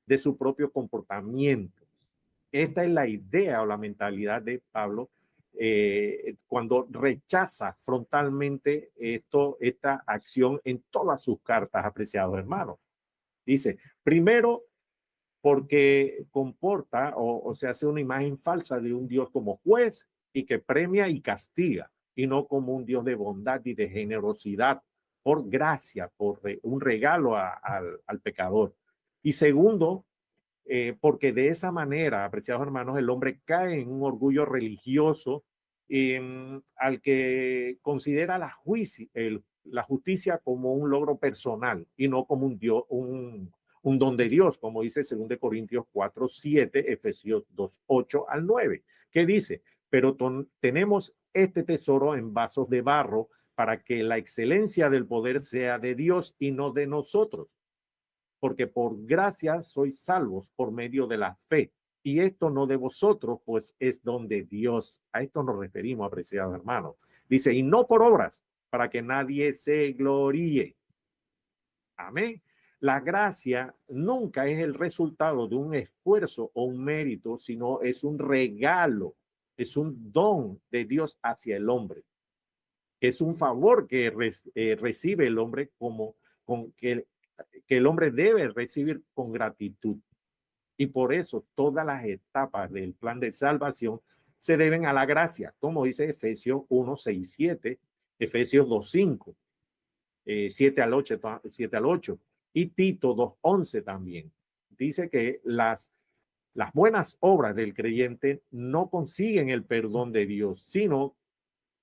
de su propio comportamiento. Esta es la idea o la mentalidad de Pablo cuando rechaza frontalmente esta acción en todas sus cartas, apreciados hermanos. Dice, primero, porque comporta o se hace una imagen falsa de un Dios como juez y que premia y castiga, y no como un Dios de bondad y de generosidad, por gracia, por un regalo al pecador. Y segundo, porque de esa manera, apreciados hermanos, el hombre cae en un orgullo religioso al que considera la justicia como un logro personal y no como un don de Dios, como dice 2 Corintios 4, 7, Efesios 2, 8 al 9, que dice, pero tenemos este tesoro en vasos de barro para que la excelencia del poder sea de Dios y no de nosotros, porque por gracia sois salvos por medio de la fe. Y esto no de vosotros, pues es don de Dios. A esto nos referimos, apreciados hermanos. Dice, y no por obras, para que nadie se gloríe. Amén. La gracia nunca es el resultado de un esfuerzo o un mérito, sino es un regalo, es un don de Dios hacia el hombre. Es un favor que recibe el hombre que el hombre debe recibir con gratitud. Y por eso todas las etapas del plan de salvación se deben a la gracia, como dice Efesios 1, 6, 7, Efesios 2, 5, 7 al 8 y Tito 2, 11 también. Dice que las buenas obras del creyente no consiguen el perdón de Dios, sino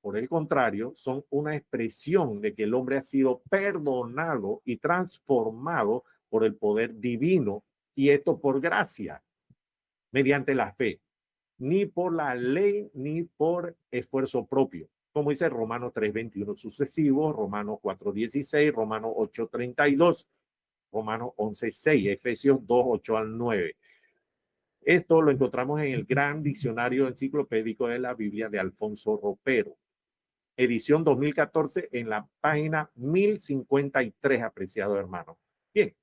por el contrario, son una expresión de que el hombre ha sido perdonado y transformado por el poder divino, y esto por gracia, mediante la fe, ni por la ley, ni por esfuerzo propio. Como dice Romanos 3:21 sucesivos, Romanos 4:16, Romanos 8:32, Romanos 11:6, Efesios 2:8 al 9. Esto lo encontramos en el gran diccionario enciclopédico de la Biblia de Alfonso Ropero, edición 2014, en la página 1053, apreciado hermano. Bien,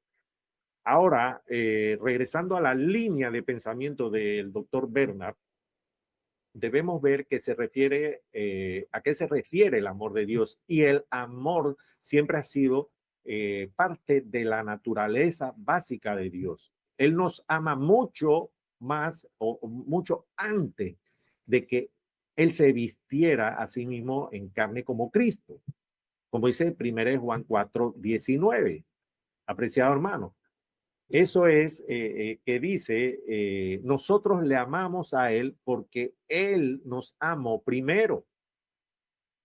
ahora regresando a la línea de pensamiento del doctor Bernard, debemos ver que se refiere a qué se refiere el amor de Dios, y el amor siempre ha sido parte de la naturaleza básica de Dios. Él nos ama mucho más o mucho antes de que Él se vistiera a sí mismo en carne como Cristo, como dice 1 Juan 4:19. Apreciado hermano, eso es que dice, nosotros le amamos a Él porque Él nos amó primero.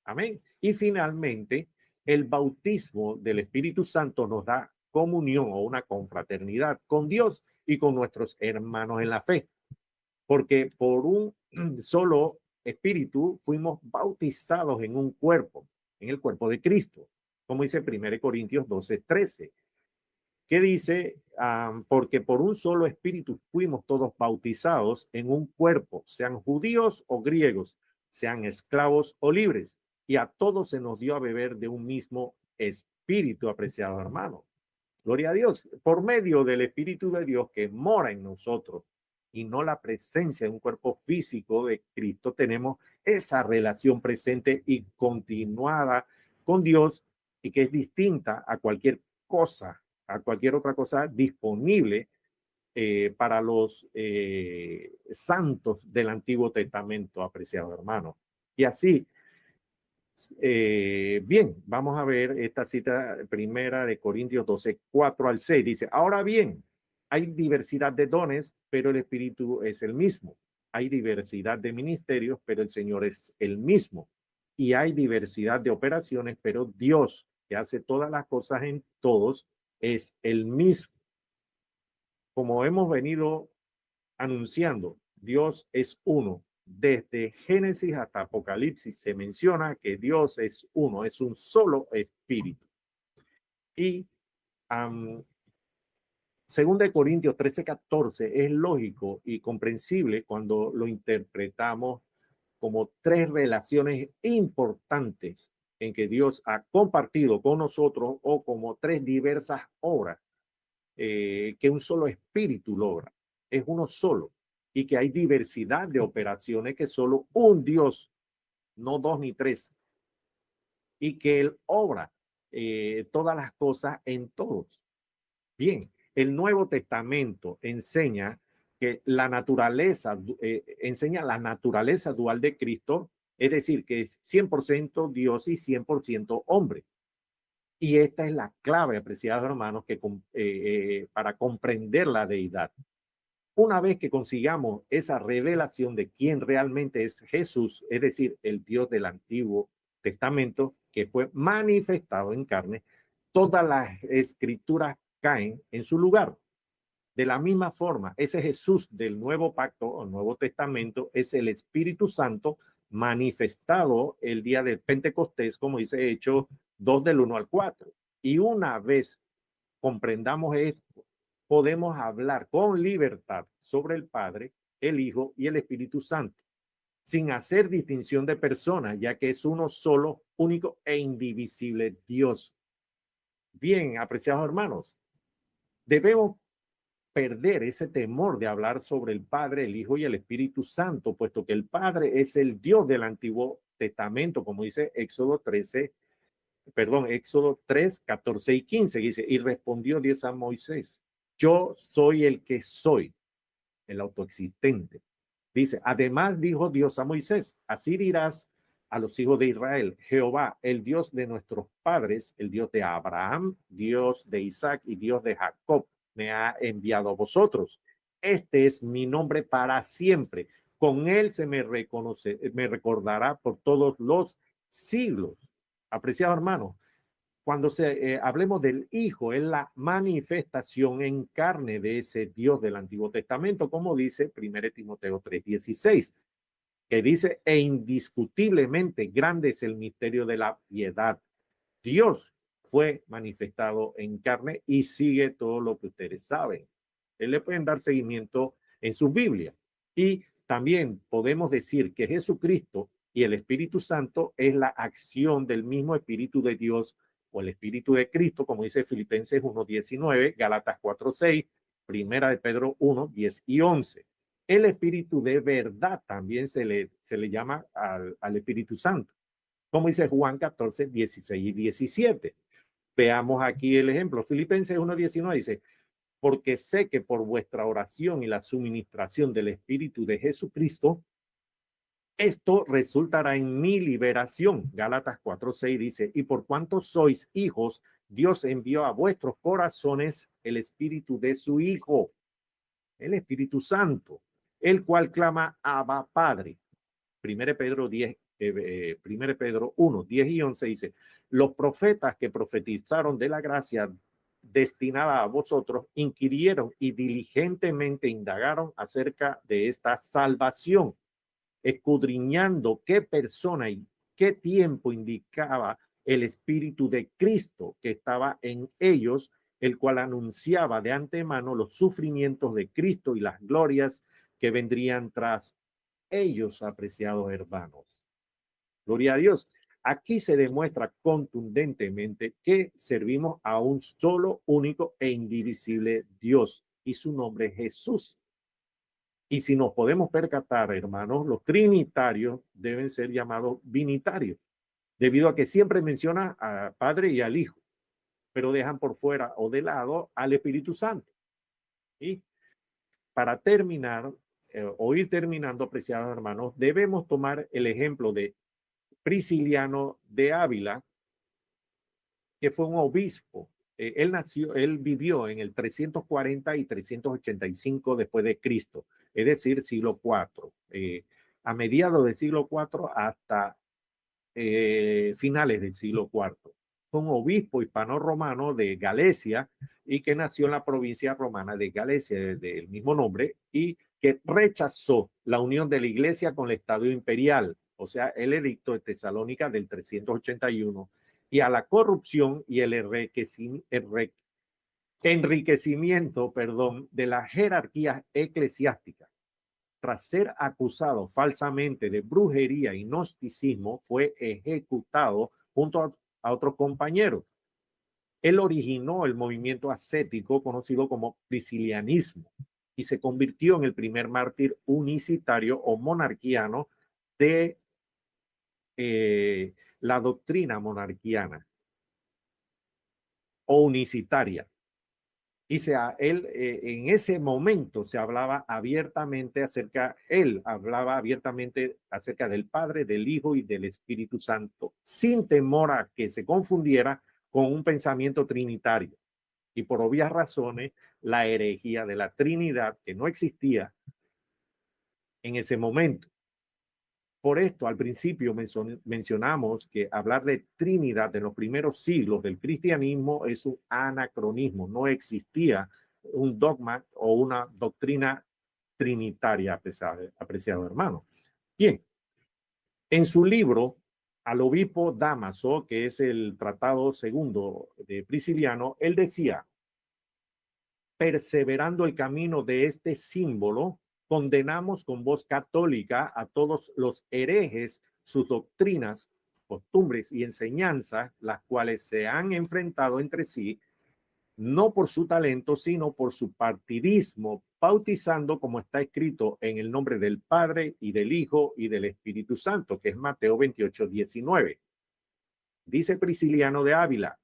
Amén. Y finalmente, el bautismo del Espíritu Santo nos da comunión o una confraternidad con Dios y con nuestros hermanos en la fe, porque por un solo espíritu fuimos bautizados en un cuerpo, en el cuerpo de Cristo, como dice 1 Corintios 12:13, que dice, porque por un solo espíritu fuimos todos bautizados en un cuerpo, sean judíos o griegos, sean esclavos o libres, y a todos se nos dio a beber de un mismo espíritu, apreciado hermano. Gloria a Dios, por medio del Espíritu de Dios que mora en nosotros y no la presencia de un cuerpo físico de Cristo, tenemos esa relación presente y continuada con Dios y que es distinta a cualquier cosa, a cualquier otra cosa disponible para los santos del Antiguo Testamento, apreciado hermano. Y así, bien, vamos a ver esta cita primera de Corintios 12:4-6. Dice, ahora bien, hay diversidad de dones, pero el Espíritu es el mismo. Hay diversidad de ministerios, pero el Señor es el mismo. Y hay diversidad de operaciones, pero Dios, que hace todas las cosas en todos, es el mismo. Como hemos venido anunciando, Dios es uno. Desde Génesis hasta Apocalipsis se menciona que Dios es uno, es un solo espíritu. Y según de Corintios 13:14 es lógico y comprensible cuando lo interpretamos como tres relaciones importantes en que Dios ha compartido con nosotros o como tres diversas obras que un solo espíritu logra. Es uno solo y que hay diversidad de operaciones que solo un Dios, no dos ni tres, y que Él obra todas las cosas en todos. Bien, el Nuevo Testamento enseña que la naturaleza, enseña la naturaleza dual de Cristo, es decir, que es 100% Dios y 100% hombre. Y esta es la clave, apreciados hermanos, que para comprender la deidad. Una vez que consigamos esa revelación de quién realmente es Jesús, es decir, el Dios del Antiguo Testamento, que fue manifestado en carne, todas las escrituras caen en su lugar. De la misma forma, ese Jesús del Nuevo Pacto o Nuevo Testamento es el Espíritu Santo manifestado el día del Pentecostés, como dice Hechos 2 del 1 al 4. Y una vez comprendamos esto, podemos hablar con libertad sobre el Padre, el Hijo y el Espíritu Santo, sin hacer distinción de personas, ya que es uno solo, único e indivisible Dios. Bien, apreciados hermanos, debemos perder ese temor de hablar sobre el Padre, el Hijo y el Espíritu Santo, puesto que el Padre es el Dios del Antiguo Testamento, como dice Éxodo 3, 14 y 15, dice, y respondió Dios a Moisés, yo soy el que soy, el autoexistente. Dice, además dijo Dios a Moisés, así dirás a los hijos de Israel, Jehová, el Dios de nuestros padres, el Dios de Abraham, Dios de Isaac y Dios de Jacob, me ha enviado a vosotros. Este es mi nombre para siempre. Con él se me reconoce, me recordará por todos los siglos. Apreciado hermano, cuando hablemos del Hijo, es la manifestación en carne de ese Dios del Antiguo Testamento, como dice 1 Timoteo 3:16, que dice, e indiscutiblemente grande es el misterio de la piedad. Dios fue manifestado en carne y sigue todo lo que ustedes saben. Él le pueden dar seguimiento en su Biblia. Y también podemos decir que Jesucristo y el Espíritu Santo es la acción del mismo Espíritu de Dios o el Espíritu de Cristo, como dice Filipenses 1:19, Gálatas 4:6, Primera de Pedro 1:10 y 11. El Espíritu de verdad también se le llama al Espíritu Santo, como dice Juan 14:16 y 17. Veamos aquí el ejemplo. Filipenses 1:19 dice, porque sé que por vuestra oración y la suministración del Espíritu de Jesucristo, Esto resultará en mi liberación. Gálatas 4:6 dice, y por cuanto sois hijos, Dios envió a vuestros corazones el espíritu de su Hijo, el Espíritu Santo, el cual clama Abba Padre. 1 Pedro 10, 1 Pedro 1, 10 y 11 dice, los profetas que profetizaron de la gracia destinada a vosotros inquirieron y diligentemente indagaron acerca de esta salvación, escudriñando qué persona y qué tiempo indicaba el Espíritu de Cristo que estaba en ellos, el cual anunciaba de antemano los sufrimientos de Cristo y las glorias que vendrían tras ellos, apreciados hermanos. Gloria a Dios. Aquí se demuestra contundentemente que servimos a un solo, único e indivisible Dios, y su nombre es Jesús. Y si nos podemos percatar, hermanos, los trinitarios deben ser llamados binitarios, debido a que siempre menciona al Padre y al Hijo, pero dejan por fuera o de lado al Espíritu Santo. Y para terminar, o ir terminando, apreciados hermanos, debemos tomar el ejemplo de Prisciliano de Ávila, que fue un obispo. Él vivió en el 340 y 385 después de Cristo, es decir, siglo IV. A mediados del siglo IV hasta finales del siglo IV. Fue un obispo hispano-romano de Galicia y que nació en la provincia romana de Galicia, del mismo nombre, y que rechazó la unión de la iglesia con el Estado imperial, o sea, el edicto de Tesalónica del 381, y a la corrupción y el enriquecimiento, de la jerarquía eclesiástica. Tras ser acusado falsamente de brujería y gnosticismo, fue ejecutado junto a otros compañeros. Él originó el movimiento ascético conocido como priscilianismo y se convirtió en el primer mártir unicitario o monarquiano de la doctrina monarquiana o unicitaria. Y él en ese momento se hablaba abiertamente él hablaba abiertamente acerca del Padre, del Hijo y del Espíritu Santo, sin temor a que se confundiera con un pensamiento trinitario. Y por obvias razones, la herejía de la Trinidad, que no existía en ese momento. Por esto, al principio mencionamos que hablar de Trinidad en los primeros siglos del cristianismo es un anacronismo. No existía un dogma o una doctrina trinitaria, apreciado hermano. Bien, en su libro, al obispo Dámaso, que es el tratado segundo de Prisciliano, él decía, perseverando el camino de este símbolo, condenamos con voz católica a todos los herejes, sus doctrinas, costumbres y enseñanzas, las cuales se han enfrentado entre sí, no por su talento, sino por su partidismo, bautizando como está escrito en el nombre del Padre y del Hijo y del Espíritu Santo, que es Mateo 28:19. Dice Prisciliano de Ávila,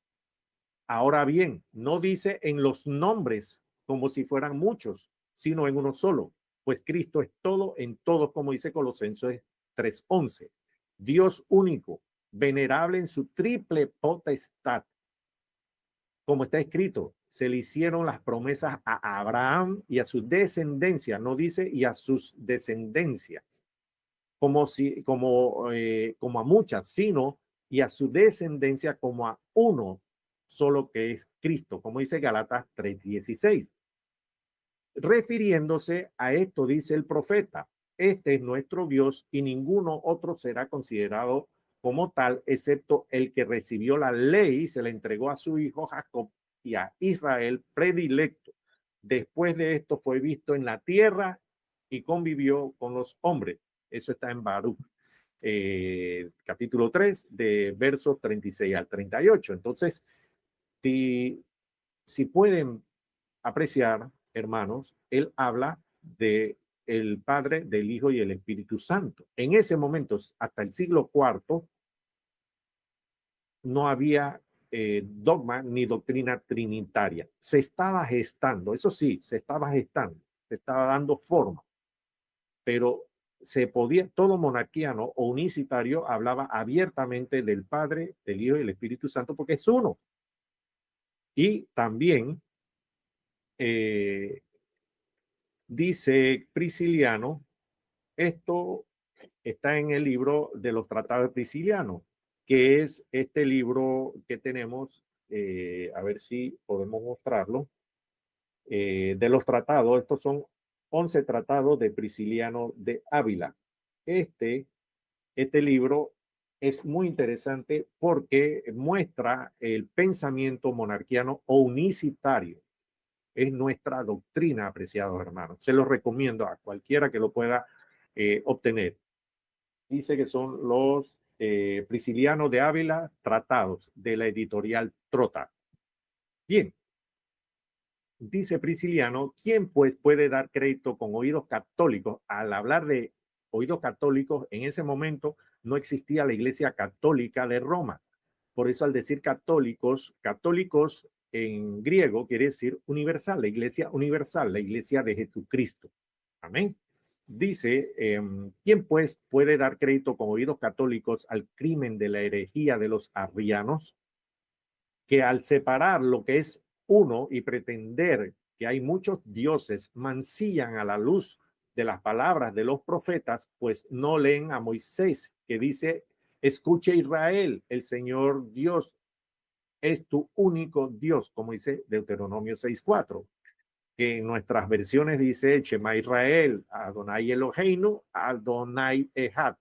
ahora bien, no dice en los nombres como si fueran muchos, sino en uno solo, pues Cristo es todo en todos, como dice Colosenses 3:11. Dios único, venerable en su triple potestad. Como está escrito, se le hicieron las promesas a Abraham y a su descendencia, no dice y a sus descendencias, como a muchas, sino y a su descendencia como a uno solo, que es Cristo, como dice Gálatas 3:16. Refiriéndose a esto, dice el profeta, este es nuestro Dios y ninguno otro será considerado como tal, excepto el que recibió la ley y se la entregó a su hijo Jacob y a Israel predilecto. Después de esto fue visto en la tierra y convivió con los hombres. Eso está en Baruch, capítulo 3, de versos 36 al 38. Entonces, si pueden apreciar, hermanos, él habla de el Padre, del Hijo y el Espíritu Santo. En ese momento, hasta el siglo IV, no había dogma ni doctrina trinitaria. Se estaba gestando, eso sí, se estaba gestando, se estaba dando forma, pero todo monarquiano o unicitario hablaba abiertamente del Padre, del Hijo y del Espíritu Santo porque es uno. Y también dice Prisciliano, esto está en el libro de los tratados de Prisciliano, que es este libro que tenemos, a ver si podemos mostrarlo, de los tratados. Estos son 11 tratados de Prisciliano de Ávila. Este libro es muy interesante porque muestra el pensamiento monarquiano o unicitario. Es nuestra doctrina, apreciados hermanos. Se los recomiendo a cualquiera que lo pueda obtener. Dice que son los Priscilianos de Ávila, tratados de la editorial Trota. Bien, dice Prisciliano, ¿quién pues puede dar crédito con oídos católicos? Al hablar de oídos católicos, en ese momento no existía la Iglesia Católica de Roma. Por eso al decir católicos, católicos en griego quiere decir universal, la Iglesia de Jesucristo. Amén. Dice, ¿quién pues puede dar crédito con oídos católicos al crimen de la herejía de los arrianos? Que al separar lo que es uno y pretender que hay muchos dioses, mancillan a la luz de las palabras de los profetas, pues no leen a Moisés, que dice, escuche Israel, el Señor Dios es tu único Dios, como dice Deuteronomio 6:4, que en nuestras versiones dice, Shema Israel, Adonai Eloheinu, Adonai Echad.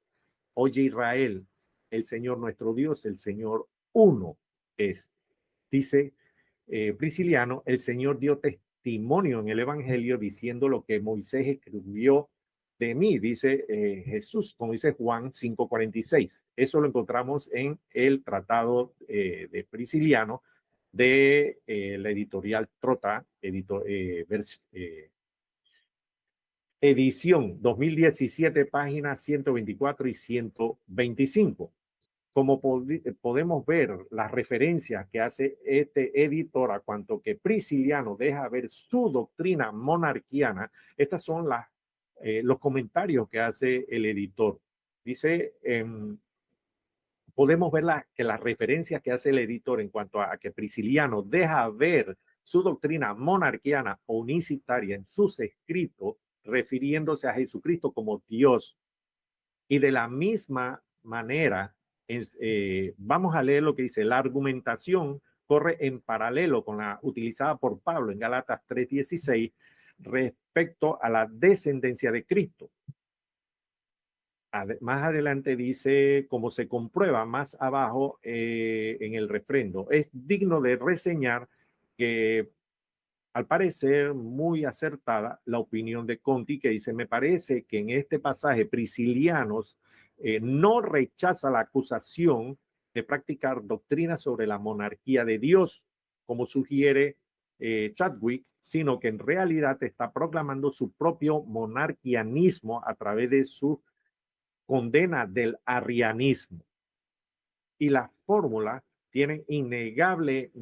Oye Israel, el Señor nuestro Dios, el Señor uno es. Dice Prisciliano, el Señor dio testimonio en el Evangelio diciendo lo que Moisés escribió de mí, dice Jesús, como dice Juan 5:46. Eso lo encontramos en el tratado de Prisciliano de la editorial Trota, edición 2017, páginas 124 y 125. Como podemos ver las referencias que hace este editor a cuanto que Prisciliano deja ver su doctrina monarquiana, estas son los comentarios que hace el editor. Dice, podemos ver que las referencias que hace el editor en cuanto a que Prisciliano deja ver su doctrina monarquiana o unicitaria en sus escritos, refiriéndose a Jesucristo como Dios. Y de la misma manera, vamos a leer lo que dice, la argumentación corre en paralelo con la utilizada por Pablo en Gálatas 3:16 respecto a la descendencia de Cristo. Más adelante dice, como se comprueba más abajo en el refrendo, es digno de reseñar que al parecer muy acertada la opinión de Conti, que dice, me parece que en este pasaje Priscilianos no rechaza la acusación de practicar doctrinas sobre la monarquía de Dios, como sugiere Chadwick, sino que en realidad está proclamando su propio monarquianismo a través de su condena del arrianismo. Y la fórmula tiene innegable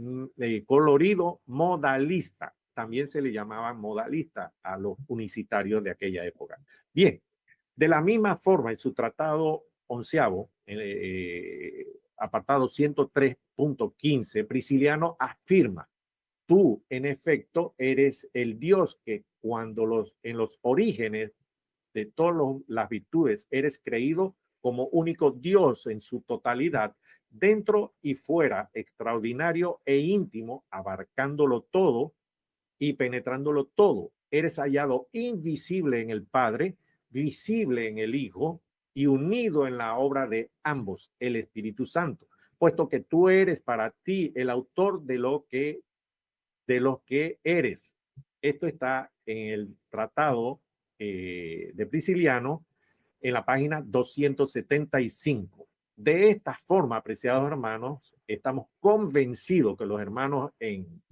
colorido modalista. También se le llamaba modalista a los unicitarios de aquella época. Bien, de la misma forma, en su tratado onceavo, apartado 103.15, Prisciliano afirma, tú, en efecto, eres el Dios que cuando en los orígenes de todas las virtudes eres creído como único Dios en su totalidad, dentro y fuera, extraordinario e íntimo, abarcándolo todo y penetrándolo todo. Eres hallado invisible en el Padre, visible en el Hijo y unido en la obra de ambos, el Espíritu Santo, puesto que tú eres para ti el autor de lo que eres. Esto está en el tratado de Prisciliano en la página 275. De esta forma, apreciados hermanos, estamos convencidos que los hermanos en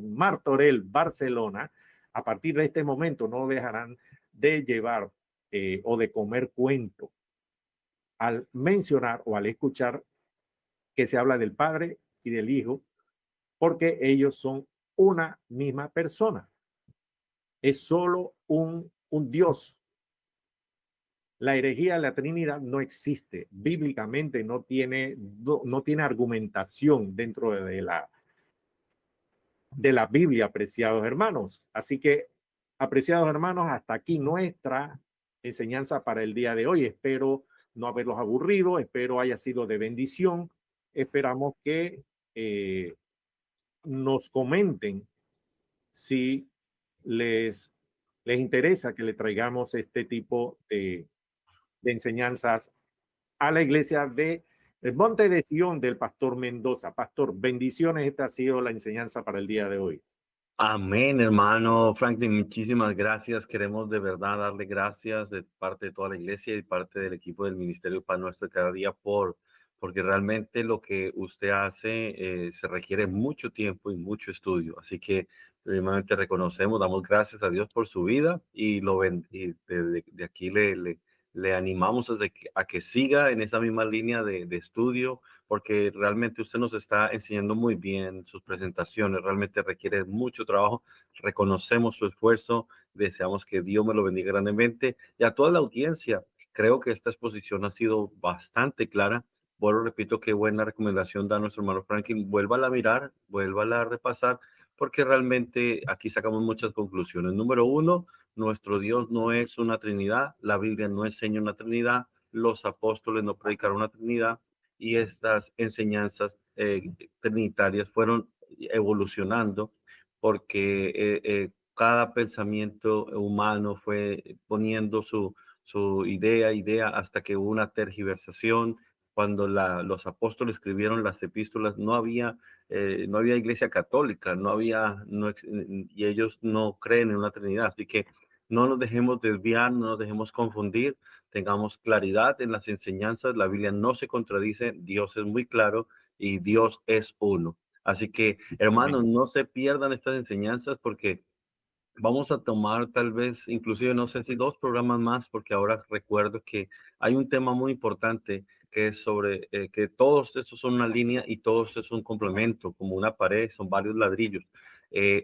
Martorell, Barcelona, a partir de este momento no dejarán de llevar o de comer cuento al mencionar o al escuchar que se habla del Padre y del Hijo, porque ellos son una misma persona. Es solo un Dios. La herejía de la Trinidad no existe. Bíblicamente no tiene argumentación dentro de la Biblia, apreciados hermanos. Así que, apreciados hermanos, hasta aquí nuestra enseñanza para el día de hoy. Espero no haberlos aburrido, espero haya sido de bendición. Esperamos que nos comenten si les interesa que le traigamos este tipo de enseñanzas a la iglesia de el Monte de Sion del Pastor Mendoza. Pastor, bendiciones. Esta ha sido la enseñanza para el día de hoy. Amén, hermano Franklin, muchísimas gracias. Queremos de verdad darle gracias de parte de toda la iglesia y parte del equipo del Ministerio Pan Nuestro cada día porque realmente lo que usted hace se requiere mucho tiempo y mucho estudio. Así que primeramente reconocemos, damos gracias a Dios por su vida y y de aquí le animamos a que siga en esa misma línea de estudio, porque realmente usted nos está enseñando muy bien sus presentaciones, realmente requiere mucho trabajo, reconocemos su esfuerzo, deseamos que Dios me lo bendiga grandemente y a toda la audiencia. Creo que esta exposición ha sido bastante clara. Bueno, repito, qué buena recomendación da nuestro hermano Franklin. Vuélvala a mirar, vuélvala a repasar, porque realmente aquí sacamos muchas conclusiones. Número uno, nuestro Dios no es una Trinidad, la Biblia no enseña una Trinidad, los apóstoles no predicaron una Trinidad, y estas enseñanzas trinitarias fueron evolucionando porque cada pensamiento humano fue poniendo su idea hasta que hubo una tergiversación. Cuando los apóstoles escribieron las epístolas, no había iglesia católica, y ellos no creen en una Trinidad. Así que no nos dejemos desviar, no nos dejemos confundir, tengamos claridad en las enseñanzas. La Biblia no se contradice, Dios es muy claro y Dios es uno. Así que, Amén. hermanos, no se pierdan estas enseñanzas porque vamos a tomar tal vez, inclusive no sé si 2 programas más, porque ahora recuerdo que hay un tema muy importante que es sobre que todos estos son una línea y todos es un complemento, como una pared, son varios ladrillos,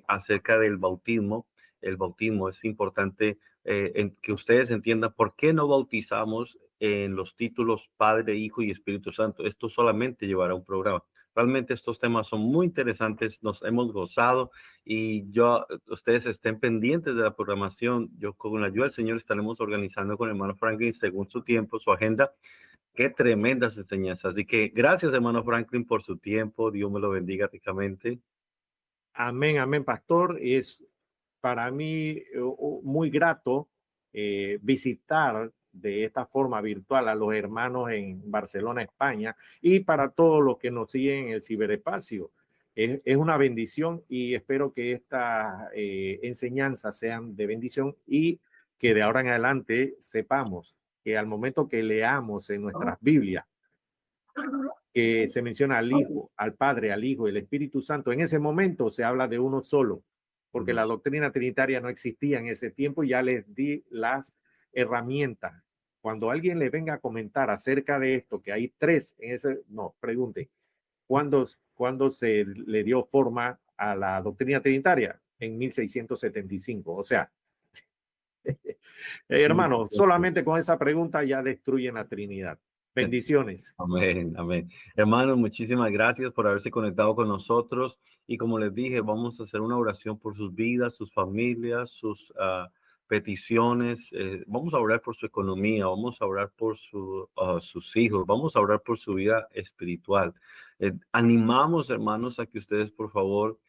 acerca del bautismo. El bautismo es importante en que ustedes entiendan por qué no bautizamos en los títulos Padre, Hijo y Espíritu Santo. Esto solamente llevará un programa. Realmente estos temas son muy interesantes, nos hemos gozado y ustedes estén pendientes de la programación. Yo con la ayuda del Señor estaremos organizando con el hermano Franklin según su tiempo, su agenda. Qué tremendas enseñanzas. Así que gracias, hermano Franklin, por su tiempo. Dios me lo bendiga ricamente. Amén, amén, pastor. Es para mí muy grato visitar de esta forma virtual a los hermanos en Barcelona, España, y para todos los que nos siguen en el ciberespacio. Es una bendición y espero que estas enseñanzas sean de bendición y que de ahora en adelante sepamos que al momento que leamos en nuestras Biblias que se menciona al Hijo, al Padre, al Hijo y el Espíritu Santo, en ese momento se habla de uno solo, porque la doctrina trinitaria no existía en ese tiempo. Ya les di las herramientas. Cuando alguien le venga a comentar acerca de esto, que hay tres en ese, no, pregunte, ¿cuándo se le dio forma a la doctrina trinitaria? En 1675. O sea, hermano, solamente con esa pregunta ya destruyen la Trinidad. Bendiciones. Amén, amén. Hermanos, muchísimas gracias por haberse conectado con nosotros. Y como les dije, vamos a hacer una oración por sus vidas, sus familias, sus peticiones. Vamos a orar por su economía, vamos a orar por sus hijos, vamos a orar por su vida espiritual. Animamos, hermanos, a que ustedes, por favor,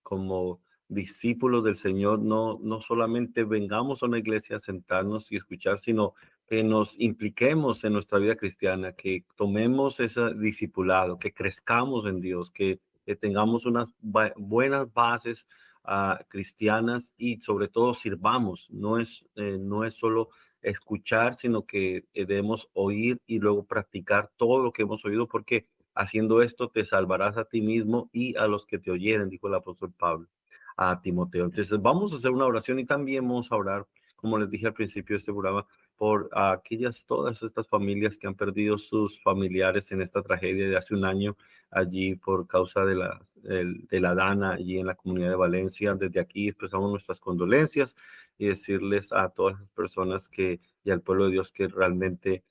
como discípulos del Señor, no solamente vengamos a una iglesia a sentarnos y escuchar, sino que nos impliquemos en nuestra vida cristiana, que tomemos ese discipulado, que crezcamos en Dios, que tengamos unas buenas bases cristianas y sobre todo sirvamos. No es solo escuchar, sino que debemos oír y luego practicar todo lo que hemos oído, porque haciendo esto te salvarás a ti mismo y a los que te oyeren, dijo el apóstol Pablo a Timoteo. Entonces vamos a hacer una oración y también vamos a orar como les dije al principio de este programa, por todas estas familias que han perdido sus familiares en esta tragedia de hace un año allí por causa de la Dana allí en la comunidad de Valencia. Desde aquí expresamos nuestras condolencias y decirles a todas las personas y al pueblo de Dios que realmente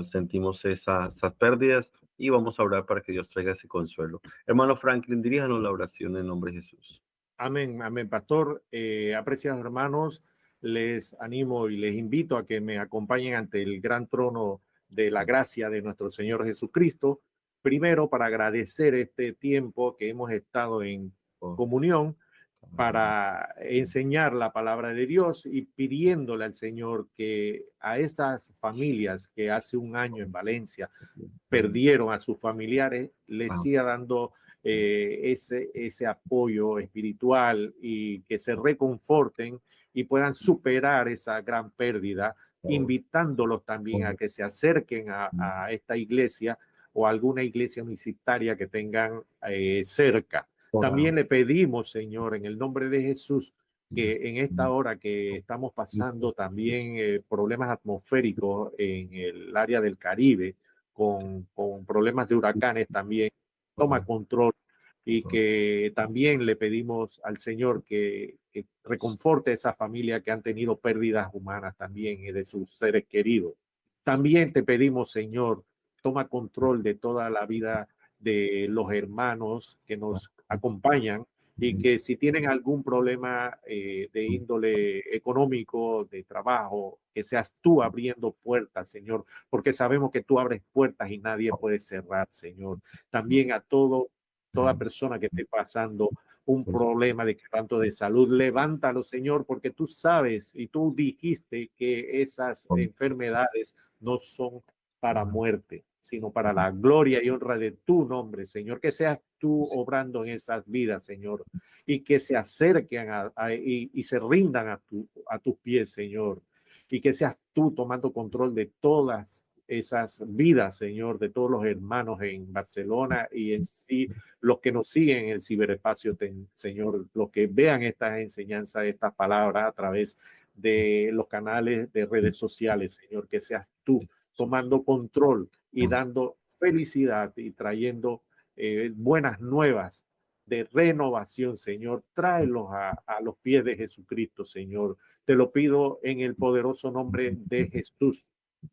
sentimos esas pérdidas, y vamos a orar para que Dios traiga ese consuelo. Hermano Franklin, diríjanos la oración en nombre de Jesús. Amén, amén, pastor. Apreciados hermanos, les animo y les invito a que me acompañen ante el gran trono de la gracia de nuestro Señor Jesucristo. Primero, para agradecer este tiempo que hemos estado en comunión, para enseñar la palabra de Dios y pidiéndole al Señor que a estas familias que hace un año en Valencia perdieron a sus familiares, les siga dando ese apoyo espiritual y que se reconforten y puedan superar esa gran pérdida, invitándolos también a que se acerquen a esta iglesia o a alguna iglesia universitaria que tengan cerca. También le pedimos, Señor, en el nombre de Jesús, que en esta hora que estamos pasando también problemas atmosféricos en el área del Caribe, con problemas de huracanes también, toma control, y que también le pedimos al Señor que reconforte a esa familia que han tenido pérdidas humanas también de sus seres queridos. También te pedimos, Señor, toma control de toda la vida de los hermanos que nos acompañan y que si tienen algún problema de índole económico, de trabajo, que seas tú abriendo puertas, Señor, porque sabemos que tú abres puertas y nadie puede cerrar, Señor. También a toda persona que esté pasando un problema de quebranto de salud, levántalo, Señor, porque tú sabes y tú dijiste que esas enfermedades no son para muerte, sino para la gloria y honra de tu nombre, Señor. Que seas tú obrando en esas vidas, Señor, y que se acerquen y se rindan a tus pies, Señor, y que seas tú tomando control de todas esas vidas, Señor, de todos los hermanos en Barcelona y en sí, los que nos siguen en el ciberespacio, Señor, los que vean estas enseñanzas, estas palabras a través de los canales de redes sociales, Señor, que seas tú tomando control y dando felicidad y trayendo buenas nuevas de renovación, Señor. Tráelos a los pies de Jesucristo, Señor. Te lo pido en el poderoso nombre de Jesús.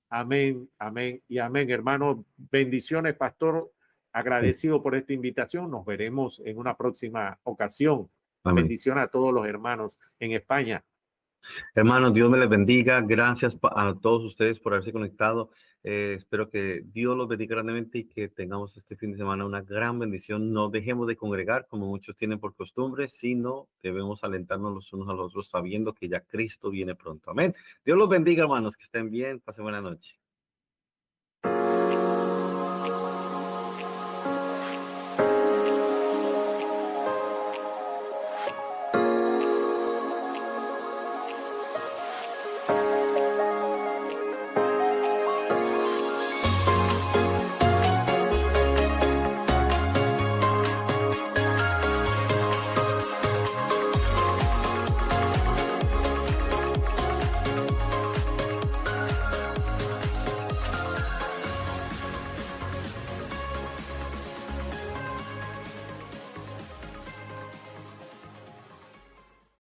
Amén, amén y amén. Hermano, bendiciones, pastor. Agradecido por esta invitación. Nos veremos en una próxima ocasión. Amén. Bendiciones a todos los hermanos en España. Hermanos, Dios me les bendiga. Gracias a todos ustedes por haberse conectado. Espero que Dios los bendiga grandemente y que tengamos este fin de semana una gran bendición. No dejemos de congregar como muchos tienen por costumbre, sino debemos alentarnos los unos a los otros sabiendo que ya Cristo viene pronto. Amén. Dios los bendiga, hermanos. Que estén bien. Pasen buena noche.